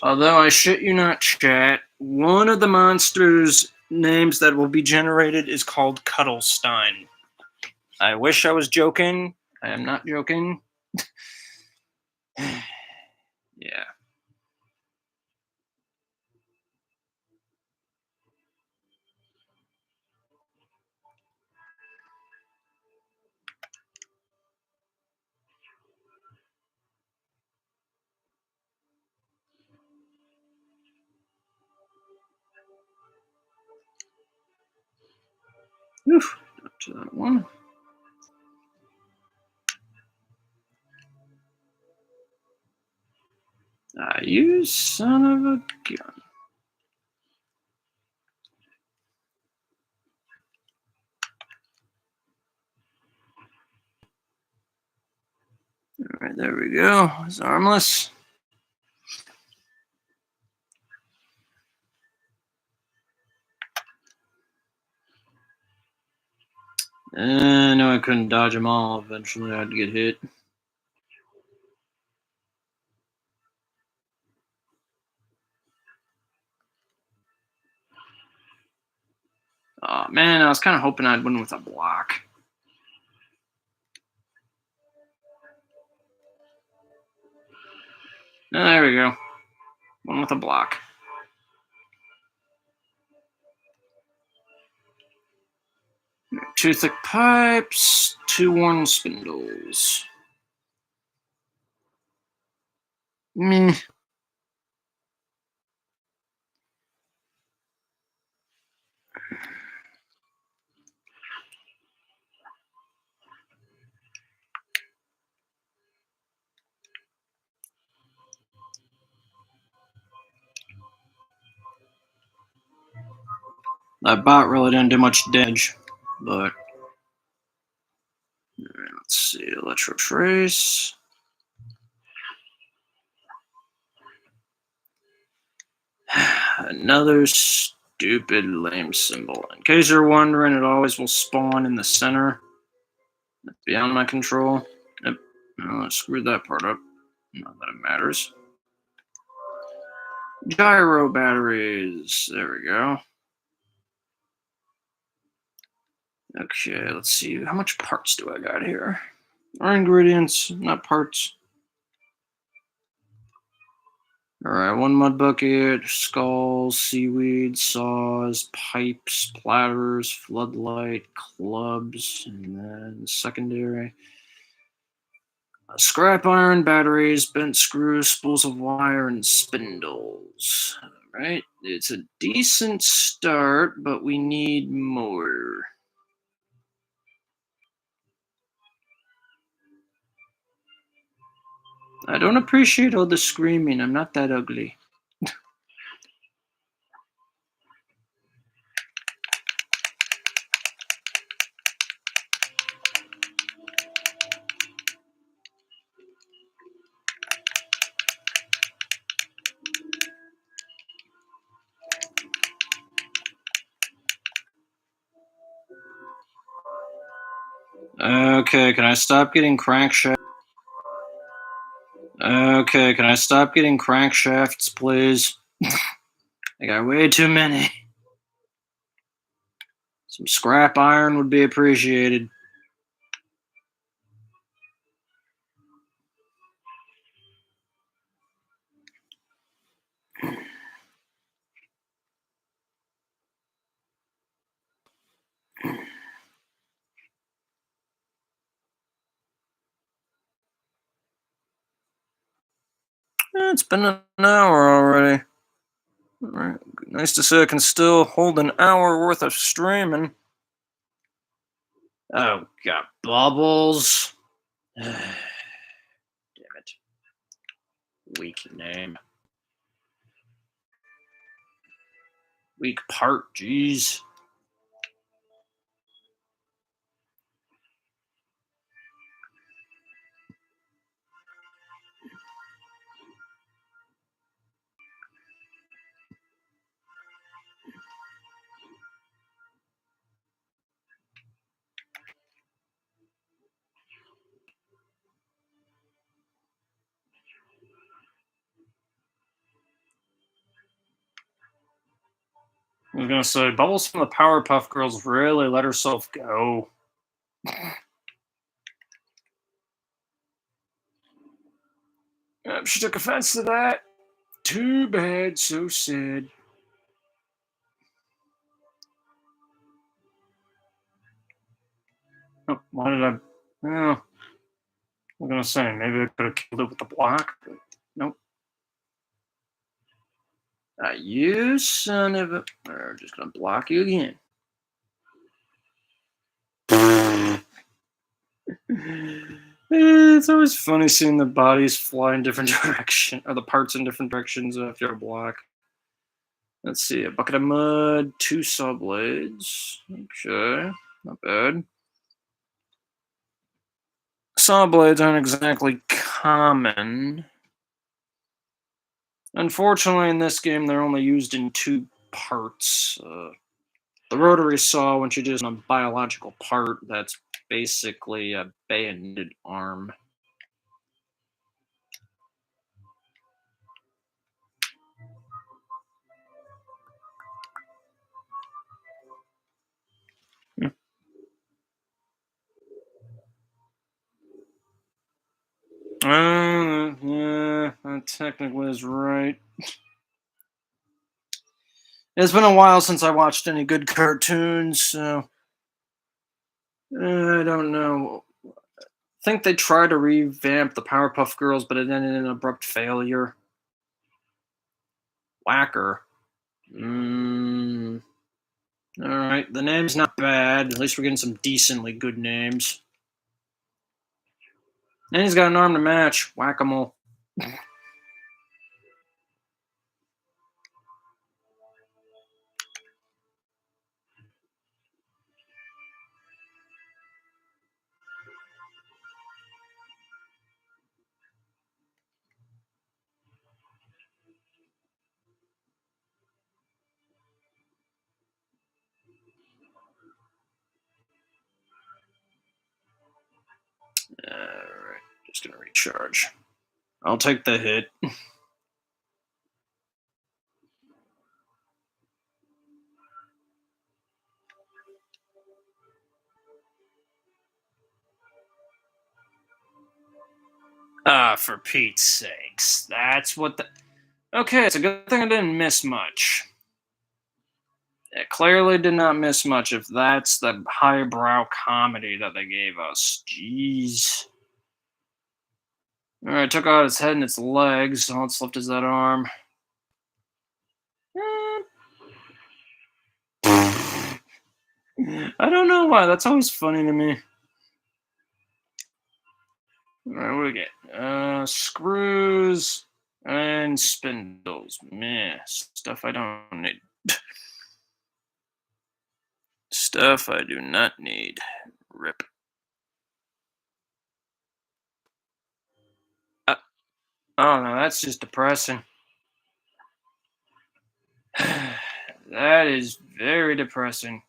Although I shit you not, chat, one of the monsters' names that will be generated is called Cuddlestein. I wish I was joking. I am not joking. Yeah. Oof, up to that one. Ah, you son of a gun. Alright, there we go. It's armless. No, I couldn't dodge them all. Eventually, I'd get hit. Oh, man, I was kind of hoping I'd win with a block. Oh, there we go. One with a block. Two thick pipes, two worn spindles. Meh. That bot really didn't do much damage, but let's see. Electro trace. Another stupid lame symbol. In case you're wondering, it always will spawn in the center. That's beyond my control. Yep. Oh, I screwed that part up. Not that it matters. Gyro batteries. There we go. Okay, let's see. How much parts do I got here? Or ingredients, not parts. Alright, one mud bucket, skulls, seaweed, saws, pipes, platters, floodlight, clubs, and then secondary. Scrap iron, batteries, bent screws, spools of wire, and spindles. Alright, it's a decent start, but we need more. I don't appreciate all the screaming. I'm not that ugly. Okay, can I stop getting crankshaft? Okay, can I stop getting crankshafts, please? I got way too many. Some scrap iron would be appreciated. It's been an hour already. All right, nice to see I can still hold an hour worth of streaming. Oh, got bubbles. Damn it. Weak name. Weak part, jeez. I was gonna say, Bubbles from the Powerpuff Girls really let herself go. She took offense to that. Too bad, so sad. Oh, why did I? Oh, I'm gonna say maybe I could have killed it with the block, but nope. You son of a! We're just gonna block you again. It's always funny seeing the bodies fly in different directions, or the parts in different directions after a block. Let's see, a bucket of mud, 2 saw blades. Okay, not bad. Saw blades aren't exactly common. Unfortunately, in this game, they're only used in 2 parts. The rotary saw, once you use on a biological part, that's basically a bayoneted arm. Yeah, that technically is right. It's been a while since I watched any good cartoons, so I don't know. I think they tried to revamp the Powerpuff Girls, but it ended in abrupt failure. Whacker. All right, the name's not bad. At least we're getting some decently good names. And he's got an arm to match. Whack-a-mole. Alright, just gonna recharge. I'll take the hit. Ah, for Pete's sakes. That's what the. Okay, it's a good thing I didn't miss much. It clearly did not miss much if that's the highbrow comedy that they gave us. Jeez. Alright, took out its head and its legs. All that's left is that arm. I don't know why. That's always funny to me. Alright, what do we get? Screws and spindles. Meh. Stuff I don't need. Stuff I do not need. Rip. Uh, oh no, that's just depressing. That is very depressing.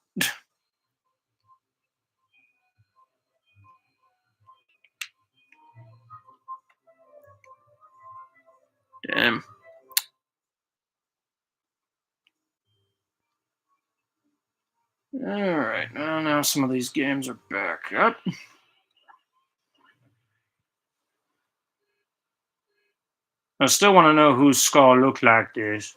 Damn. Alright, now some of these games are back up. I still want to know whose skull looked like this.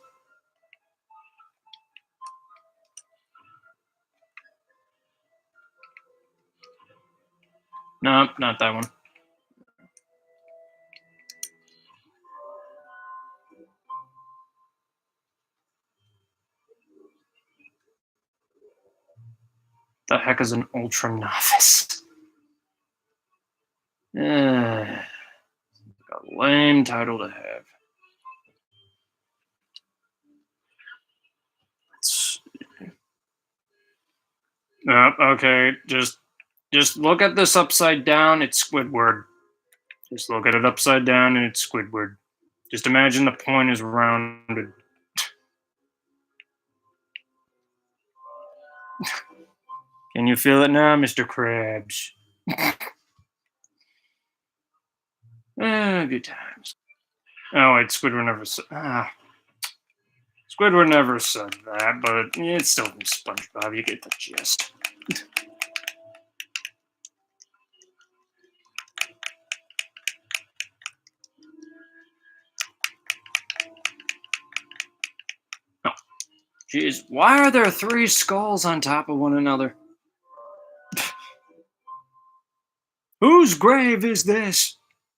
Nope, not that one. The heck is an ultra novice? A lame title to have. Okay, just look at this upside down. It's Squidward. Just look at it upside down, and it's Squidward. Just imagine the point is rounded. Can you feel it now, Mr. Krabs? Good times. Oh wait, Squidward never said. Squidward never said that, but it's still from SpongeBob. You get the gist. Oh, jeez, why are there 3 skulls on top of one another? Whose grave is this?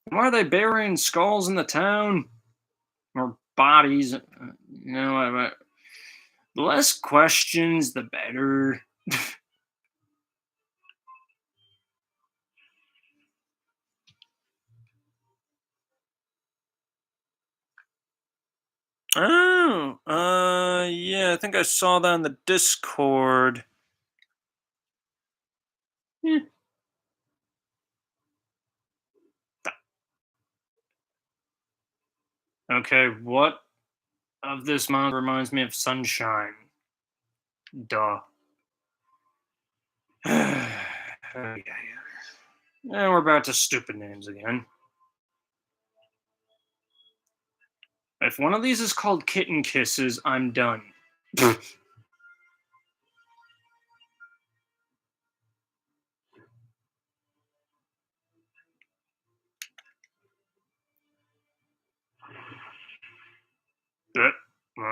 Why are they burying skulls in the town? Or bodies? The less questions, the better. Oh, yeah, I think I saw that in the Discord. Eh. Okay, what of this month reminds me of sunshine? Duh. Yeah, we're back to stupid names again. If one of these is called Kitten Kisses, I'm done. Well,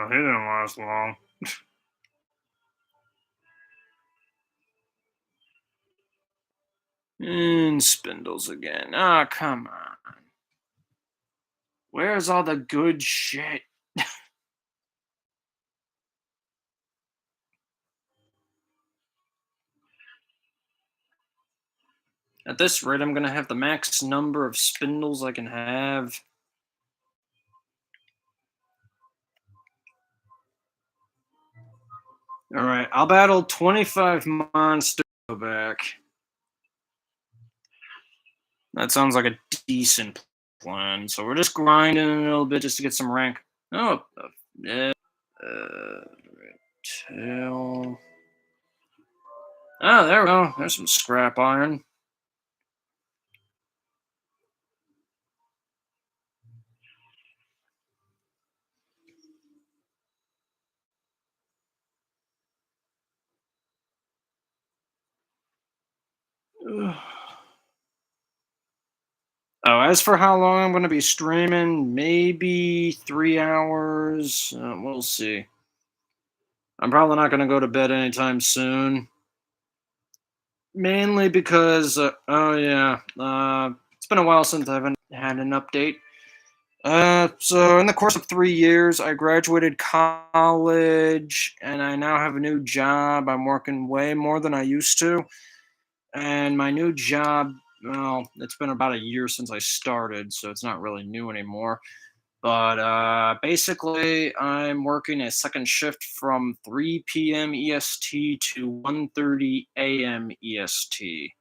he didn't last long. And spindles again. Ah, oh, come on. Where's all the good shit? At this rate, I'm gonna have the max number of spindles I can have. Alright, I'll battle 25 monsters back. That sounds like a decent plan. So we're just grinding a little bit just to get some rank. Oh, yeah. Tail. Oh, there we go. There's some scrap iron. Oh, as for how long I'm going to be streaming, maybe 3 hours. We'll see. I'm probably not going to go to bed anytime soon. Mainly because, oh yeah, it's been a while since I haven't had an update. So in the course of 3 years, I graduated college, and I now have a new job. I'm working way more than I used to, and my new job, well, it's been about a year since I started, so it's not really new anymore. But basically, I'm working a second shift from 3 p.m. EST to 1:30 a.m. EST.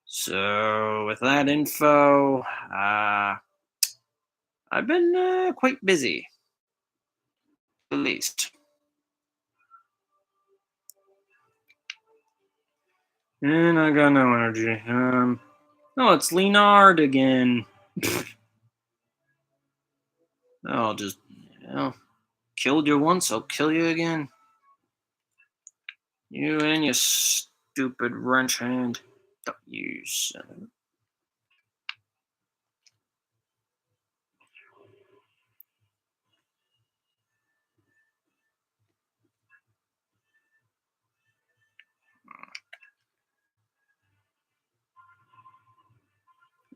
So with that info, I've been quite busy, at least. And I got no energy. Oh, it's Leonard again. I'll just, killed you once, I'll kill you again. You and your stupid wrench hand. You son of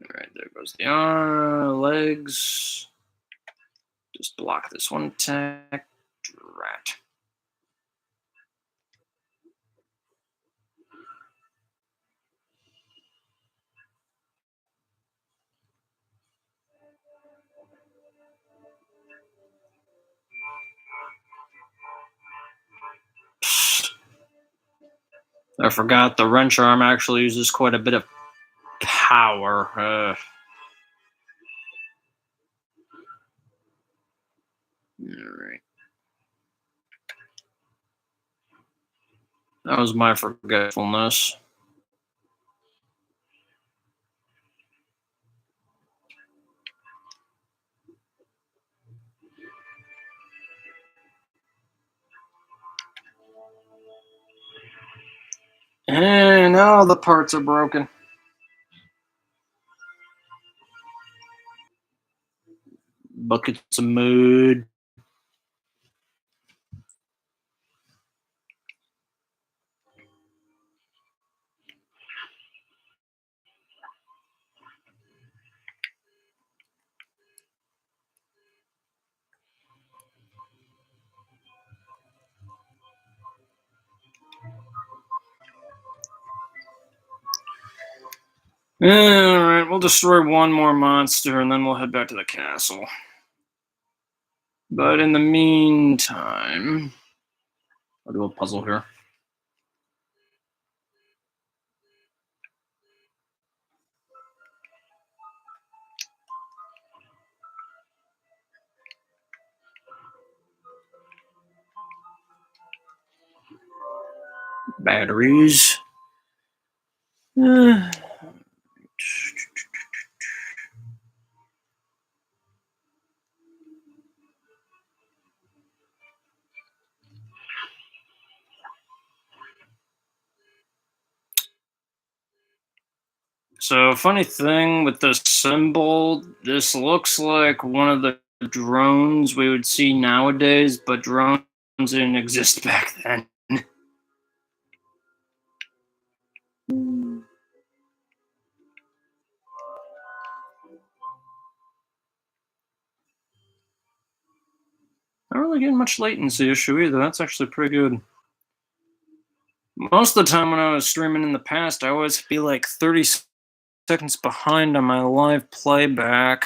Alright, there goes the legs. Just block this one attack. Drat. I forgot the wrench arm actually uses quite a bit of power. Alright. That was my forgetfulness. And all the parts are broken. Buckets of mud. Alright, we'll destroy one more monster and then we'll head back to the castle. But in the meantime, I'll do a puzzle here. Batteries. So, funny thing with this symbol, this looks like one of the drones we would see nowadays, but drones didn't exist back then. Not really getting much latency issue either. That's actually pretty good. Most of the time when I was streaming in the past, I always be like 30 seconds behind on my live playback.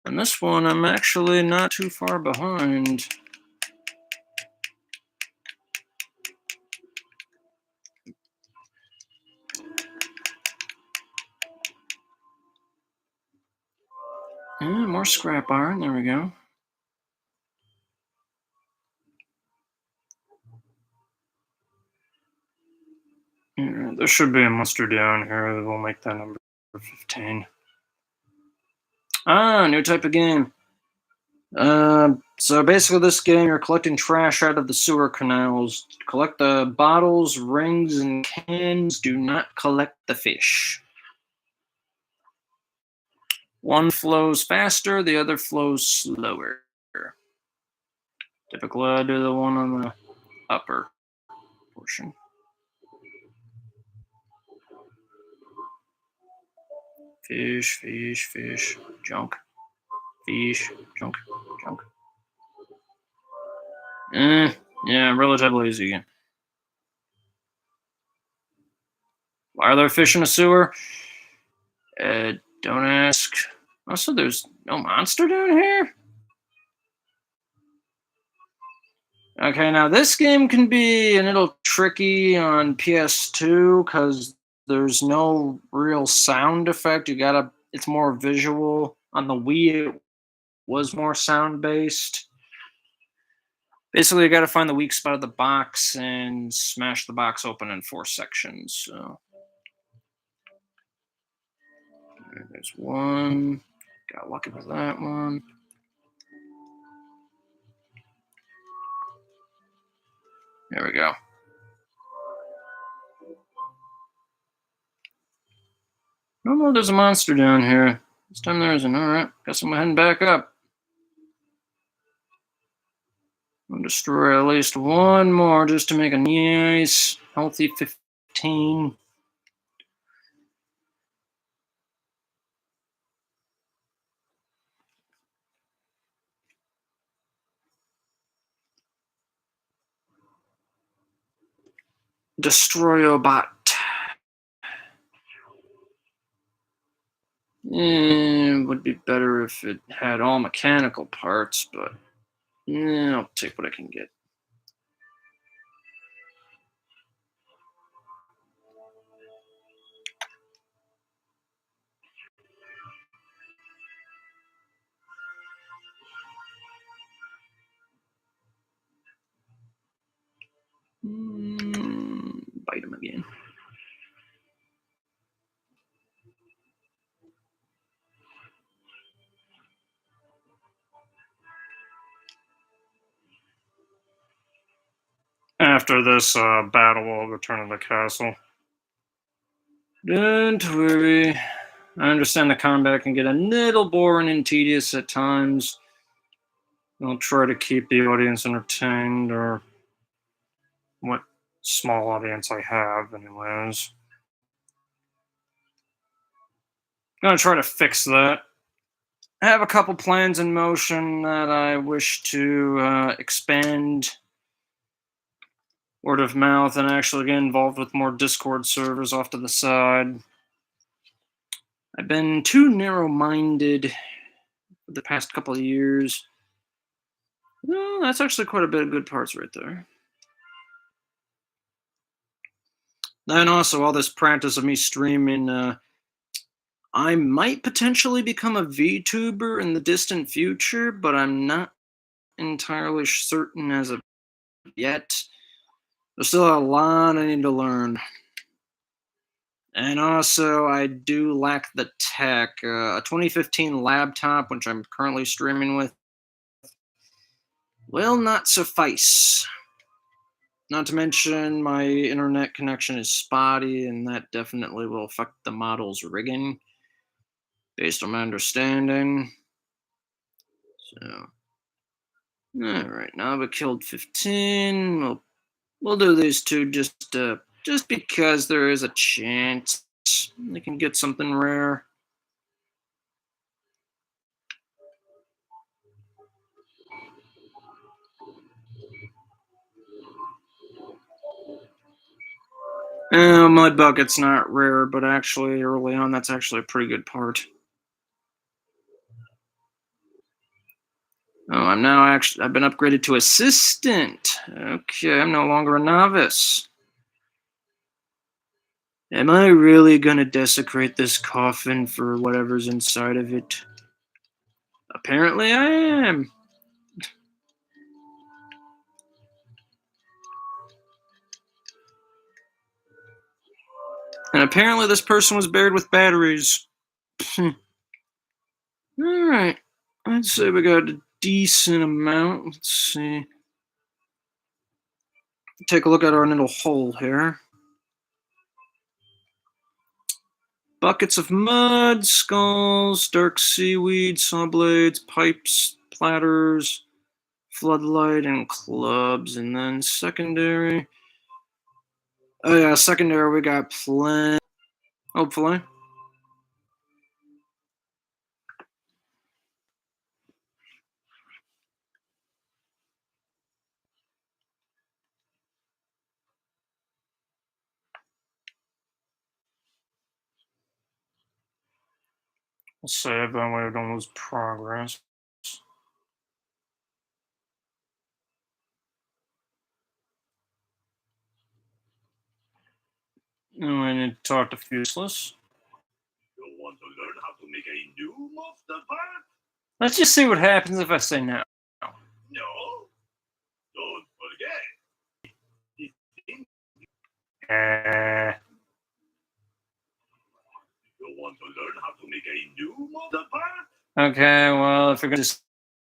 And this one, I'm actually not too far behind. Yeah, more scrap iron. There we go. Yeah, there should be a monster down here that will make that number 15. Ah, new type of game. So basically, this game you're collecting trash out of the sewer canals. Collect the bottles, rings, and cans. Do not collect the fish. One flows faster, the other flows slower. Typically, I do the one on the upper portion. Fish, fish, fish, junk. Fish, junk, junk. Yeah, relatively easy again. Why are there fish in a sewer? Don't ask. Also, there's no monster down here? Okay, now this game can be a little tricky on PS2 because there's no real sound effect. It's more visual. On the Wii, it was more sound based. Basically, you gotta find the weak spot of the box and smash the box open in 4 sections. So, there's one. Got lucky with that one. There we go. No, there's a monster down here. This time there isn't. Alright, guess I'm heading back up. I'll destroy at least one more just to make a nice, healthy 15. Destroy a bot. It would be better if it had all mechanical parts, but I'll take what I can get. Bite him again. After this battle, we'll return to the castle. Don't worry. I understand the combat can get a little boring and tedious at times. I'll try to keep the audience entertained, or what small audience I have, anyways. Gonna try to fix that. I have a couple plans in motion that I wish to expand word of mouth and actually get involved with more Discord servers off to the side. I've been too narrow-minded for the past couple of years. No, that's actually quite a bit of good parts right there. And also, all this practice of me streaming, I might potentially become a VTuber in the distant future, but I'm not entirely certain as of yet. There's still a lot I need to learn. And also, I do lack the tech. A 2015 laptop, which I'm currently streaming with, will not suffice. Not to mention, my internet connection is spotty, and that definitely will affect the model's rigging, based on my understanding. So, alright, now we killed 15. We'll do these two just because there is a chance they can get something rare. Mud bucket's not rare, but actually early on that's actually a pretty good part. Oh, I've been upgraded to assistant. Okay, I'm no longer a novice. Am I really gonna desecrate this coffin for whatever's inside of it? Apparently I am. And apparently this person was buried with batteries. Alright. I'd say we got a decent amount. Let's see. Take a look at our little hole here. Buckets of mud, skulls, dark seaweed, saw blades, pipes, platters, floodlight, and clubs. And then secondary. Oh yeah, secondary we got plenty. Hopefully. We'll save that way we don't lose progress. And we need to talk to Fuseless. You want to learn how to make a new monster part? Let's just see what happens if I say no. No. Don't forget. Uh, You want to learn how to make a new monster part? okay, well, if you're gonna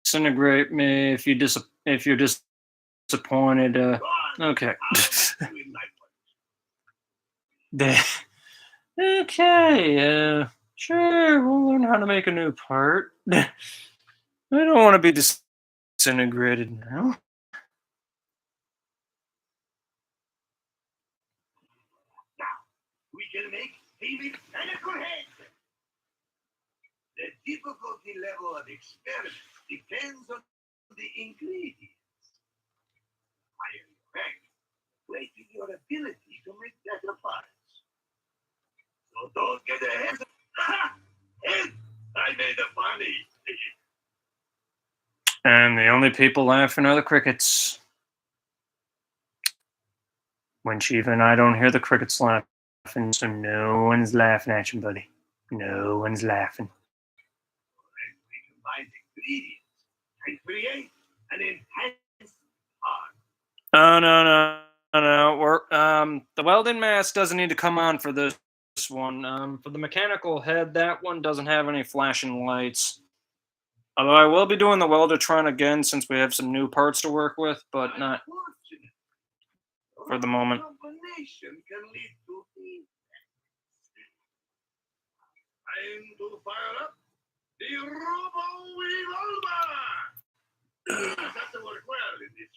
disintegrate me, if you're disappointed, okay. Okay, sure, we'll learn how to make a new part. I don't want to be disintegrated now. We can make a mechanical head. The difficulty level of experiments depends on the ingredients. Higher your rank, greater your ability to make better parts. So don't get ahead. Ha! Head! I made a funny. And the only people laughing are the crickets. When Shiva and I don't hear the crickets laughing, so no one's laughing at you, buddy. No one's laughing. We combine ingredients and create an enhanced part. Oh no. The welding mask doesn't need to come on for this one. For the mechanical head, that one doesn't have any flashing lights. Although I will be doing the Weldertron again since we have some new parts to work with, but not for the moment. Combination can lead to time to fire up the Robo Revolver. Has to work well in this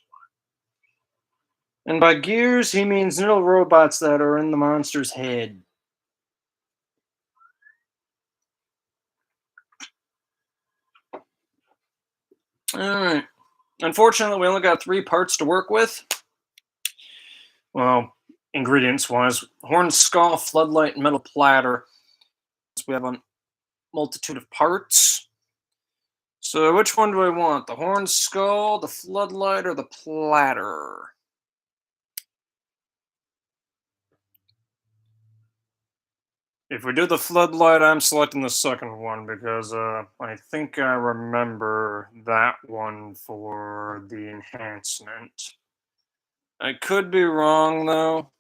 one. And by gears, he means little robots that are in the monster's head. Alright. Unfortunately, we only got 3 parts to work with. Well, ingredients-wise. Horn skull, floodlight, and metal platter. So we have a multitude of parts. So which one do I want? The horn skull, the floodlight, or the platter? If we do the floodlight, I'm selecting the second one because I think I remember that one for the enhancement. I could be wrong though.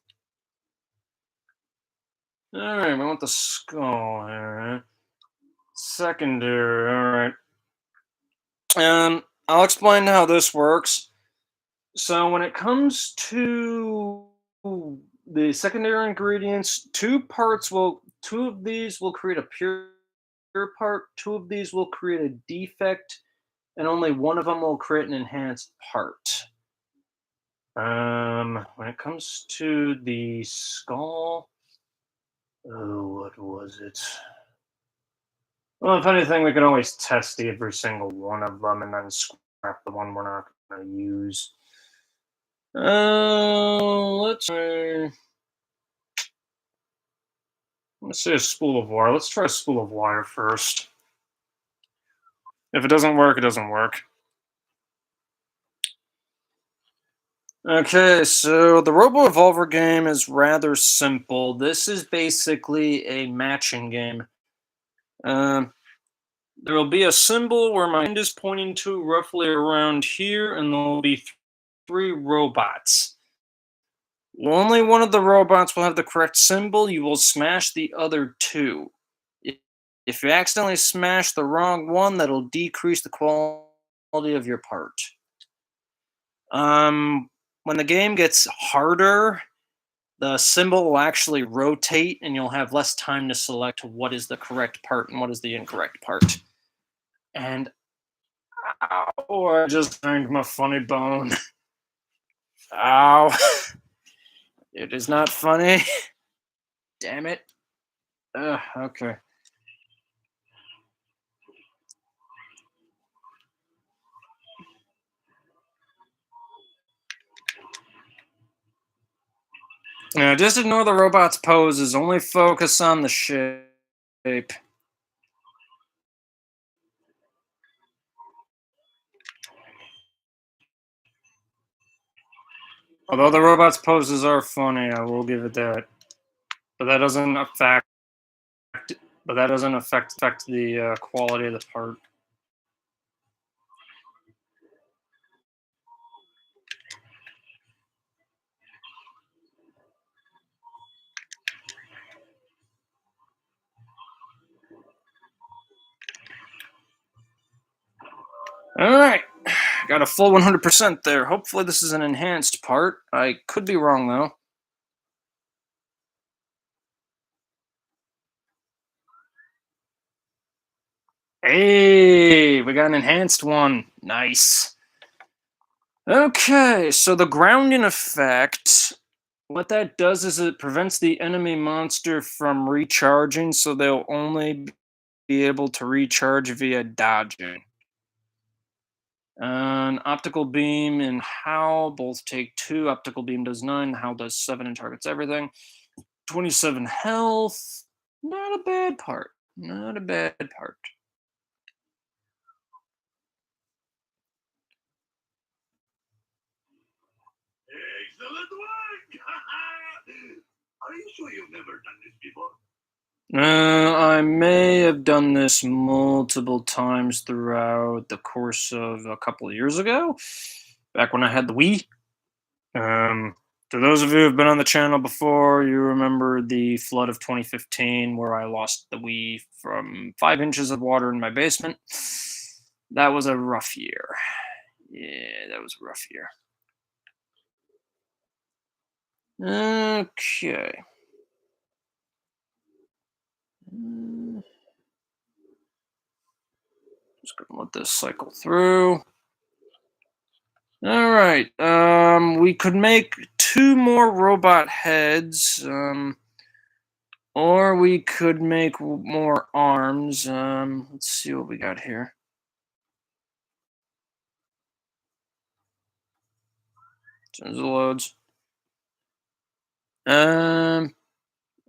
Alright, we want the skull here. Secondary, alright. I'll explain how this works. So when it comes to the secondary ingredients, two of these will create a pure part, two of these will create a defect, and only one of them will create an enhanced part. When it comes to the skull, oh, what was it? Well, if anything, we can always test every single one of them and then scrap the one we're not going to use. Let's say a spool of wire. Let's try a spool of wire first. If it doesn't work, it doesn't work. Okay, so the Robo Evolver game is rather simple. This is basically a matching game. There will be a symbol where my hand is pointing to roughly around here, and there will be three robots. Only one of the robots will have the correct symbol. You will smash the other two. If you accidentally smash the wrong one, that'll decrease the quality of your part. When the game gets harder, the symbol will actually rotate, and you'll have less time to select what is the correct part and what is the incorrect part. And ow, I just banged my funny bone. Ow. It is not funny. Damn it. Okay. Now, just ignore the robot's poses. Only focus on the shape. Although the robot's poses are funny, I will give it that. But that doesn't affect. But that doesn't affect the quality of the part. All right, got a full 100% there. Hopefully, this is an enhanced part. I could be wrong though. Hey, we got an enhanced one. Nice. Okay, so the grounding effect, what that does is it prevents the enemy monster from recharging, so they'll only be able to recharge via dodging. An optical beam and Howl both take 2. Optical beam does 9. Howl does 7 and targets everything. 27 health. Not a bad part. Not a bad part. Excellent work! Are you sure you've never done this before? I may have done this multiple times throughout the course of a couple of years ago, back when I had the Wii. To those of you who've been on the channel before, you remember the flood of 2015 where I lost the Wii from 5 inches of water in my basement. That was a rough year. Yeah, that was a rough year. Okay. Just gonna let this cycle through. All right. We could make 2 more robot heads, or we could make more arms. Let's see what we got here. Tons of loads.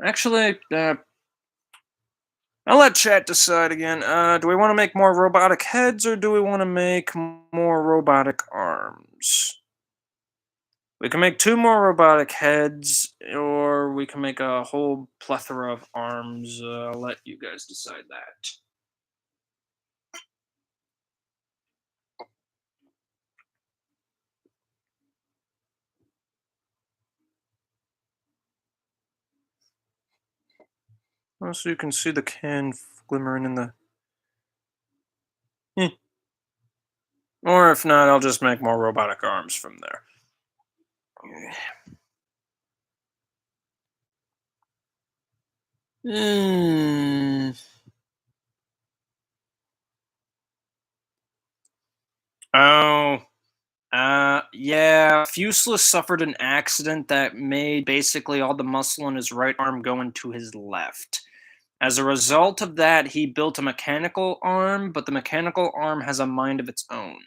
Actually, I'll let chat decide again. Do we want to make more robotic heads or do we want to make more robotic arms? We can make 2 more robotic heads, or we can make a whole plethora of arms. I'll let you guys decide that. So you can see the can glimmering in the. Hmm. Or if not, I'll just make more robotic arms from there. Hmm. Oh, yeah. Fuseless suffered an accident that made basically all the muscle in his right arm go into his left. As a result of that, he built a mechanical arm, but the mechanical arm has a mind of its own.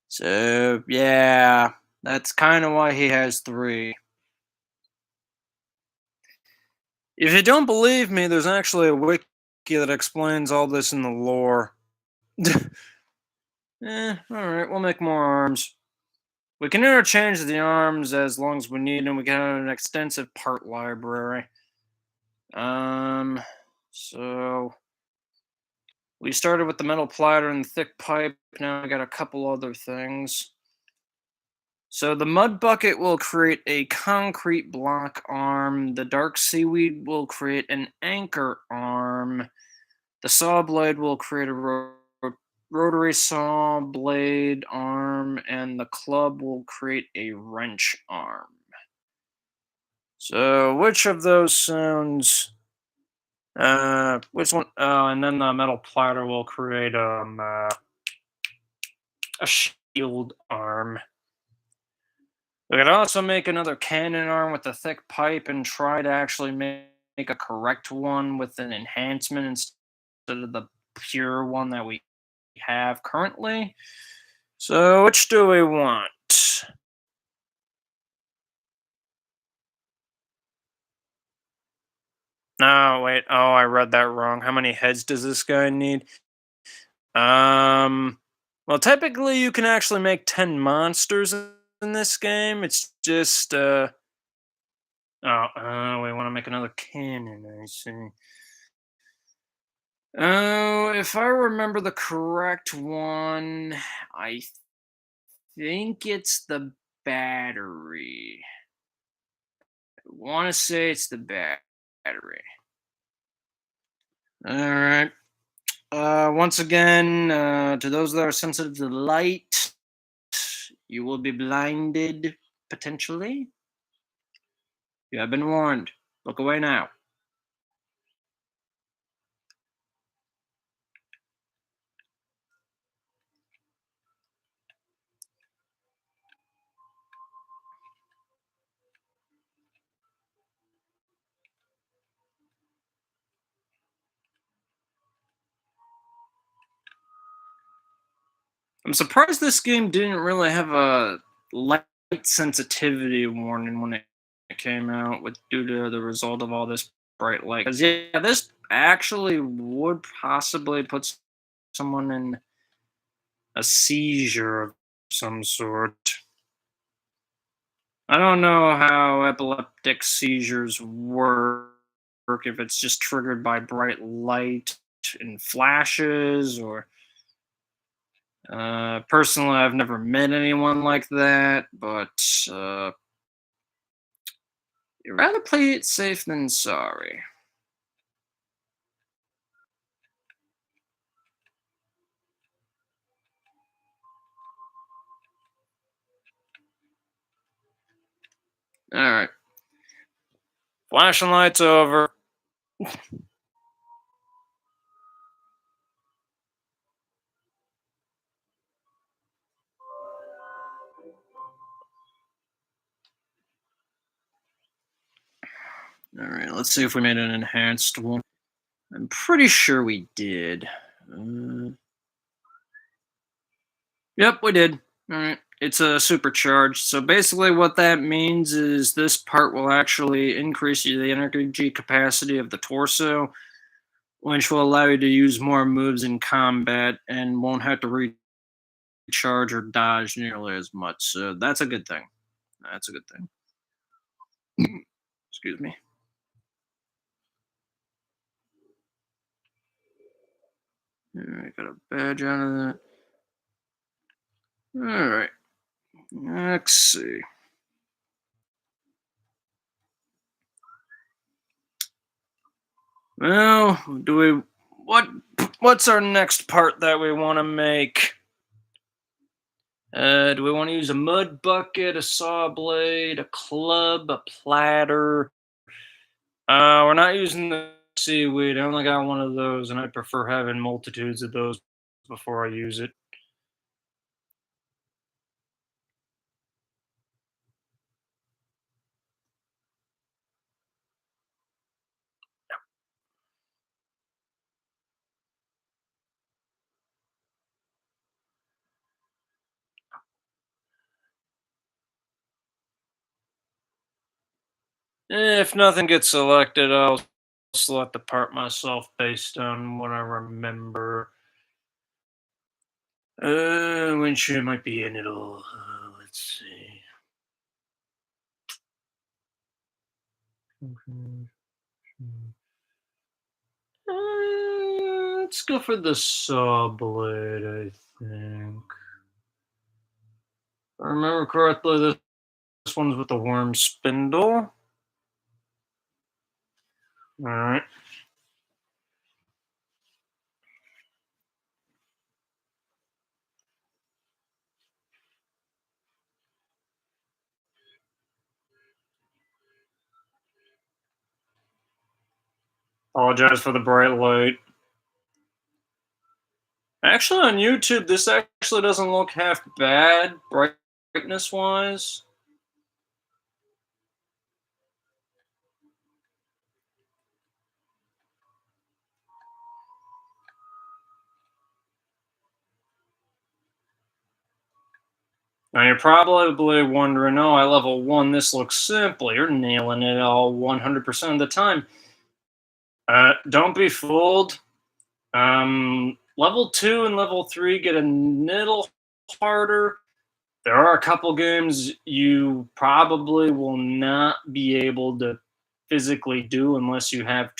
So, yeah, that's kind of why he has 3. If you don't believe me, there's actually a wiki that explains all this in the lore. Alright, we'll make more arms. We can interchange the arms as long as we need, and we can have an extensive part library. So we started with the metal platter and the thick pipe. Now we got a couple other things. So the mud bucket will create a concrete block arm. The dark seaweed will create an anchor arm. The saw blade will create a rotary saw blade arm, and the club will create a wrench arm. So which of those sounds? Which one? And then the metal platter will create a shield arm. We could also make another cannon arm with a thick pipe and try to actually make a correct one with an enhancement instead of the pure one that we have currently. So, which do we want? No, wait. Oh, I read that wrong. How many heads does this guy need? Um, well, typically you can actually make 10 monsters in this game. It's just, we want to make another cannon, I see. Oh, if I remember the correct one, I think it's the battery. I want to say it's the battery. All right. Once again, to those that are sensitive to light, you will be blinded potentially. You have been warned. Look away now. I'm surprised this game didn't really have a light sensitivity warning when it came out, with due to the result of all this bright light. Because yeah, this actually would possibly put someone in a seizure of some sort. I don't know how epileptic seizures work, if it's just triggered by bright light and flashes, or personally, I've never met anyone like that, but you'd rather play it safe than sorry. All right, flashing lights over. All right, let's see if we made an enhanced one. I'm pretty sure we did. Yep, we did. All right. It's a supercharged. So basically, what that means is this part will actually increase the energy capacity of the torso, which will allow you to use more moves in combat and won't have to recharge or dodge nearly as much. So that's a good thing. That's a good thing. Excuse me. Alright, got a badge out of that. Alright. Let's see. Well, do we what what's our next part that we want to make? Do we want to use a mud bucket, a saw blade, a club, a platter? We're not using the seaweed. I only got one of those, and I prefer having multitudes of those before I use it. If nothing gets selected, I'll select the part myself based on what I remember. Windshield might be in it all. Let's see. Let's go for the saw blade, I think. If I remember correctly, this one's with the worm spindle. Alright. Apologize for the bright light. Actually, on YouTube, this actually doesn't look half bad, brightness wise. Now, you're probably wondering, oh, I level 1, this looks simple. You're nailing it all 100% of the time. Don't be fooled. Level 2 and level 3 get a little harder. There are a couple games you probably will not be able to physically do unless you have